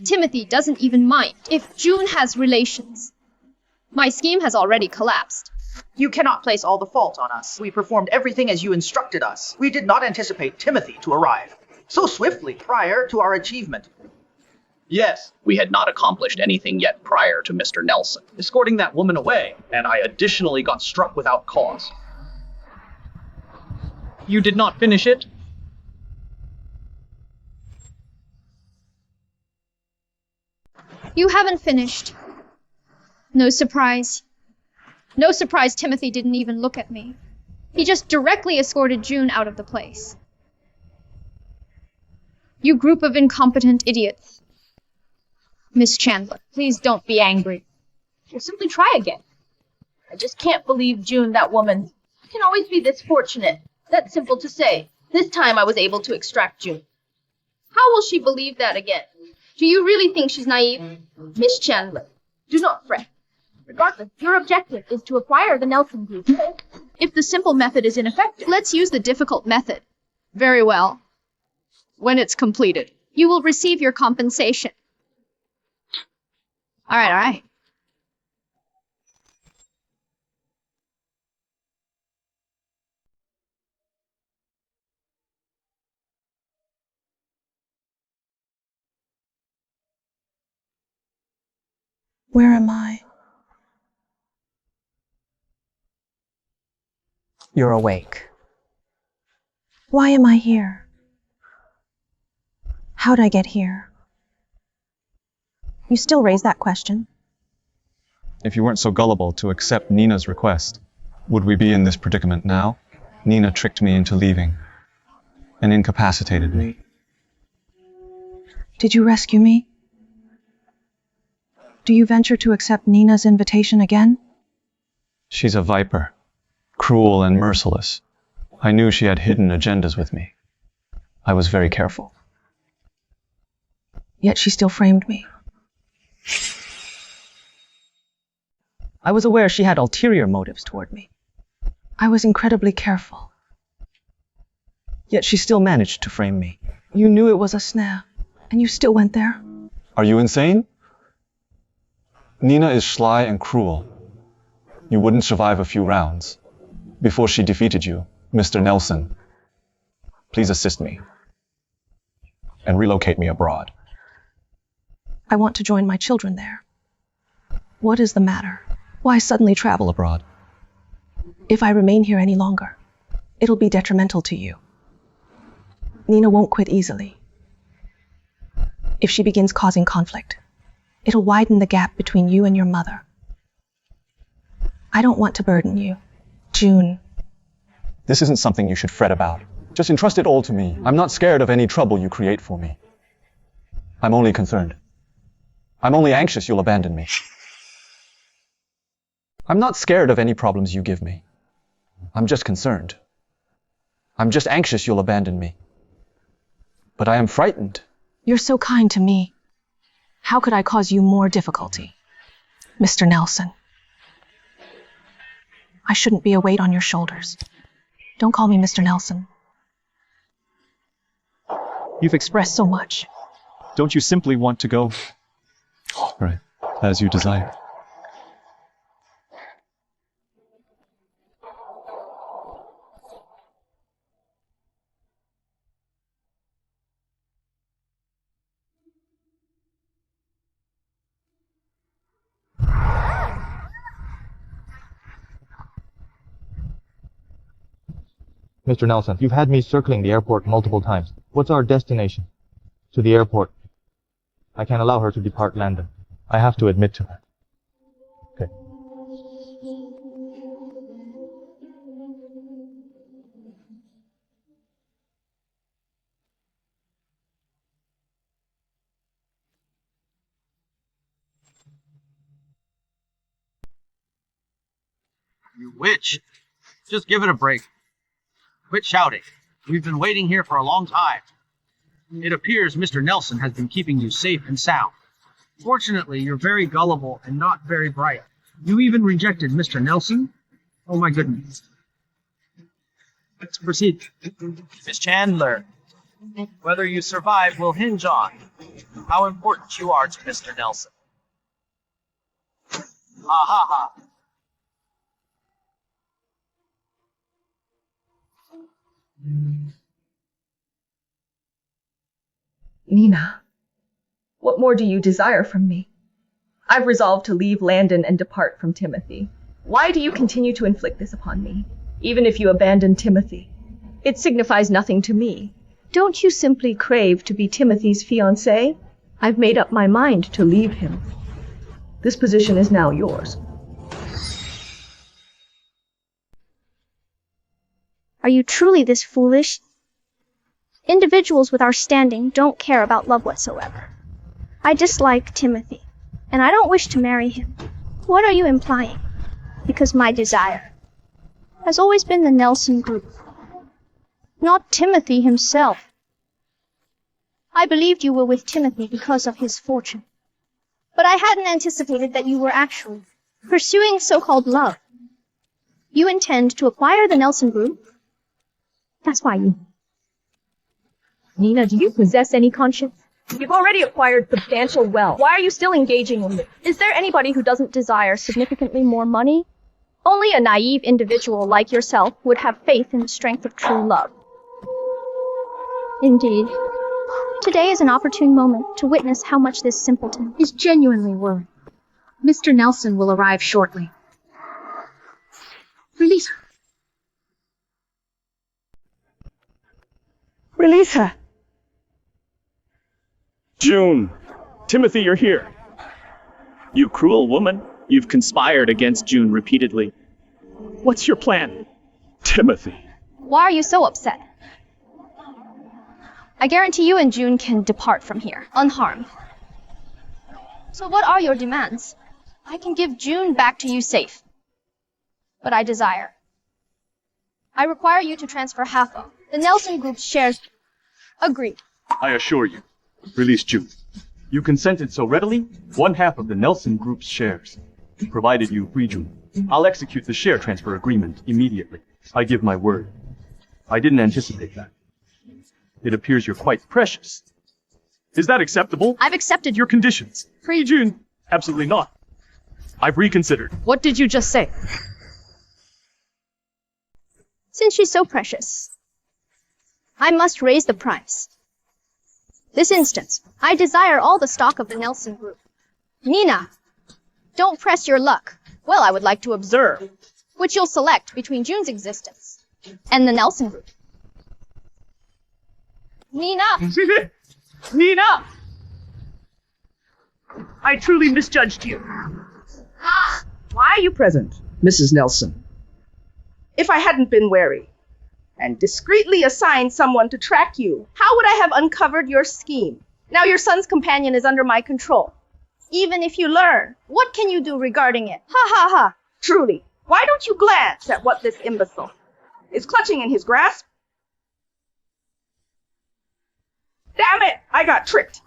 Timothy doesn't even mind if June has relations. My scheme has already collapsed. You cannot place all the fault on us. We performed everything as you instructed us. We did not anticipate Timothy to arrive so swiftly prior to our achievement. Yes, we had not accomplished anything yet prior to Mr. Nelson escorting that woman away, and I additionally got struck without cause. You did not finish it? You haven't finished. No surprise. No surprise Timothy didn't even look at me. He just directly escorted June out of the place. You group of incompetent idiots. Miss Chandler, please don't be angry. We'll simply try again. I just can't believe June, that woman. I can always be this fortunate. That's simple to say. This time I was able to extract June. How will she believe that again? Do you really think she's naive? Miss Chandler, do not fret. Regardless, your objective is to acquire the Nelson Group. If the simple method is ineffective, let's use the difficult method. Very well. When it's completed, you will receive your compensation. All right. Where am I? You're awake. Why am I here? How'd I get here? You still raise that question? If you weren't so gullible to accept Nina's request, would we be in this predicament now? Nina tricked me into leaving and incapacitated me. Did you rescue me? Do you venture to accept Nina's invitation again? She's a viper, cruel and merciless. I knew she had hidden agendas with me. I was very careful. Yet she still framed me. I was aware she had ulterior motives toward me. I was incredibly careful. Yet she still managed to frame me. You knew it was a snare, and you still went there? Are you insane? Nina is sly and cruel. You wouldn't survive a few rounds before she defeated you, Mr. Nelson. Please assist me and relocate me abroad. I want to join my children there. What is the matter? Why suddenly travel abroad? If I remain here any longer, it'll be detrimental to you. Nina won't quit easily. If she begins causing conflict, it'll widen the gap between you and your mother. I don't want to burden you. June, This isn't something you should fret about. Just entrust it all to me. I'm not scared of any trouble you create for me. I'm only concerned. I'm only anxious you'll abandon me. I'm not scared of any problems you give me. I'm just concerned. I'm just anxious you'll abandon me. But I am frightened. You're so kind to me. How could I cause you more difficulty? Mr. Nelson. I shouldn't be a weight on your shoulders. Don't call me Mr. Nelson. You've expressed so much. Don't you simply want to go? All right, as you desire. Mr. Nelson, you've had me circling the airport multiple times. What's our destination? To the airport. I can't allow her to depart London. I have to admit to her. Okay. You witch! Just give it a break. Quit shouting. We've been waiting here for a long time. It appears Mr. Nelson has been keeping you safe and sound. Fortunately, you're very gullible and not very bright. You even rejected Mr. Nelson? Oh my goodness. Let's proceed. Miss Chandler, whether you survive will hinge on how important you are to Mr. Nelson. Ha ha ha. Nina, what more do you desire from me? I've resolved to leave Landon and depart from Timothy. Why do you continue to inflict this upon me? Even if you abandon Timothy, it signifies nothing to me. Don't you simply crave to be Timothy's fiancée? I've made up my mind to leave him. This position is now yours. Are you truly this foolish? Individuals with our standing don't care about love whatsoever. I dislike Timothy, and I don't wish to marry him. What are you implying? Because my desire has always been the Nelson group, not Timothy himself. I believed you were with Timothy because of his fortune, but I hadn't anticipated that you were actually pursuing so-called love. You intend to acquire the Nelson group? That's why you... Nina, do you possess any conscience? You've already acquired substantial wealth. Why are you still engaging in this? Is there anybody who doesn't desire significantly more money? Only a naive individual like yourself would have faith in the strength of true love. Indeed. Today is an opportune moment to witness how much this simpleton is genuinely worried. Mr. Nelson will arrive shortly. Release her. Release her. June! Timothy, you're here. You cruel woman. You've conspired against June repeatedly. What's your plan? Timothy. Why are you so upset? I guarantee you and June can depart from here, unharmed. So what are your demands? I can give June back to you safe. But I desire. I require you to transfer half of the Nelson Group's shares. Agreed. I assure you. Release June. You consented so readily, 1/2 of the Nelson Group's shares. Provided you free June, I'll execute the share transfer agreement immediately. I give my word. I didn't anticipate that. It appears you're quite precious. Is that acceptable? I've accepted your conditions. Free June? Absolutely not. I've reconsidered. What did you just say? Since she's so precious, I must raise the price. This instance, I desire all the stock of the Nelson Group. Nina, don't press your luck. Well, I would like to observe which you'll select between June's existence and the Nelson Group. Nina! Nina! I truly misjudged you. Why are you present, Mrs. Nelson? If I hadn't been wary, and discreetly assigned someone to track you, how would I have uncovered your scheme? Now your son's companion is under my control. Even if you learn, what can you do regarding it? Ha ha ha! Truly, why don't you glance at what this imbecile is clutching in his grasp? Damn it! I got tricked.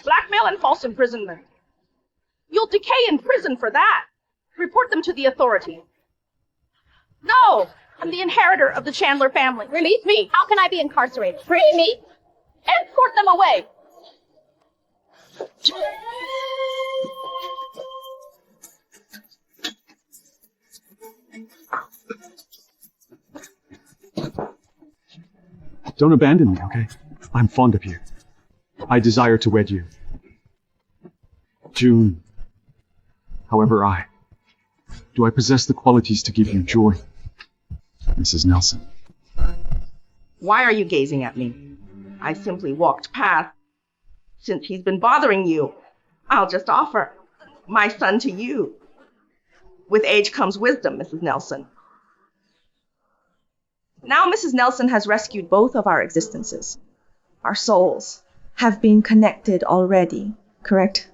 Blackmail and false imprisonment. You'll decay in prison for that. Report them to the authorities. No! I'm the inheritor of the Chandler family. Release me! How can I be incarcerated? Free me! Escort them away! Don't abandon me, okay? I'm fond of you. I desire to wed you. June. However, do I possess the qualities to give you joy? Mrs. Nelson. Why are you gazing at me? I simply walked past. Since he's been bothering you, I'll just offer my son to you. With age comes wisdom, Mrs. Nelson. Now Mrs. Nelson has rescued both of our existences. Our souls have been connected already, correct?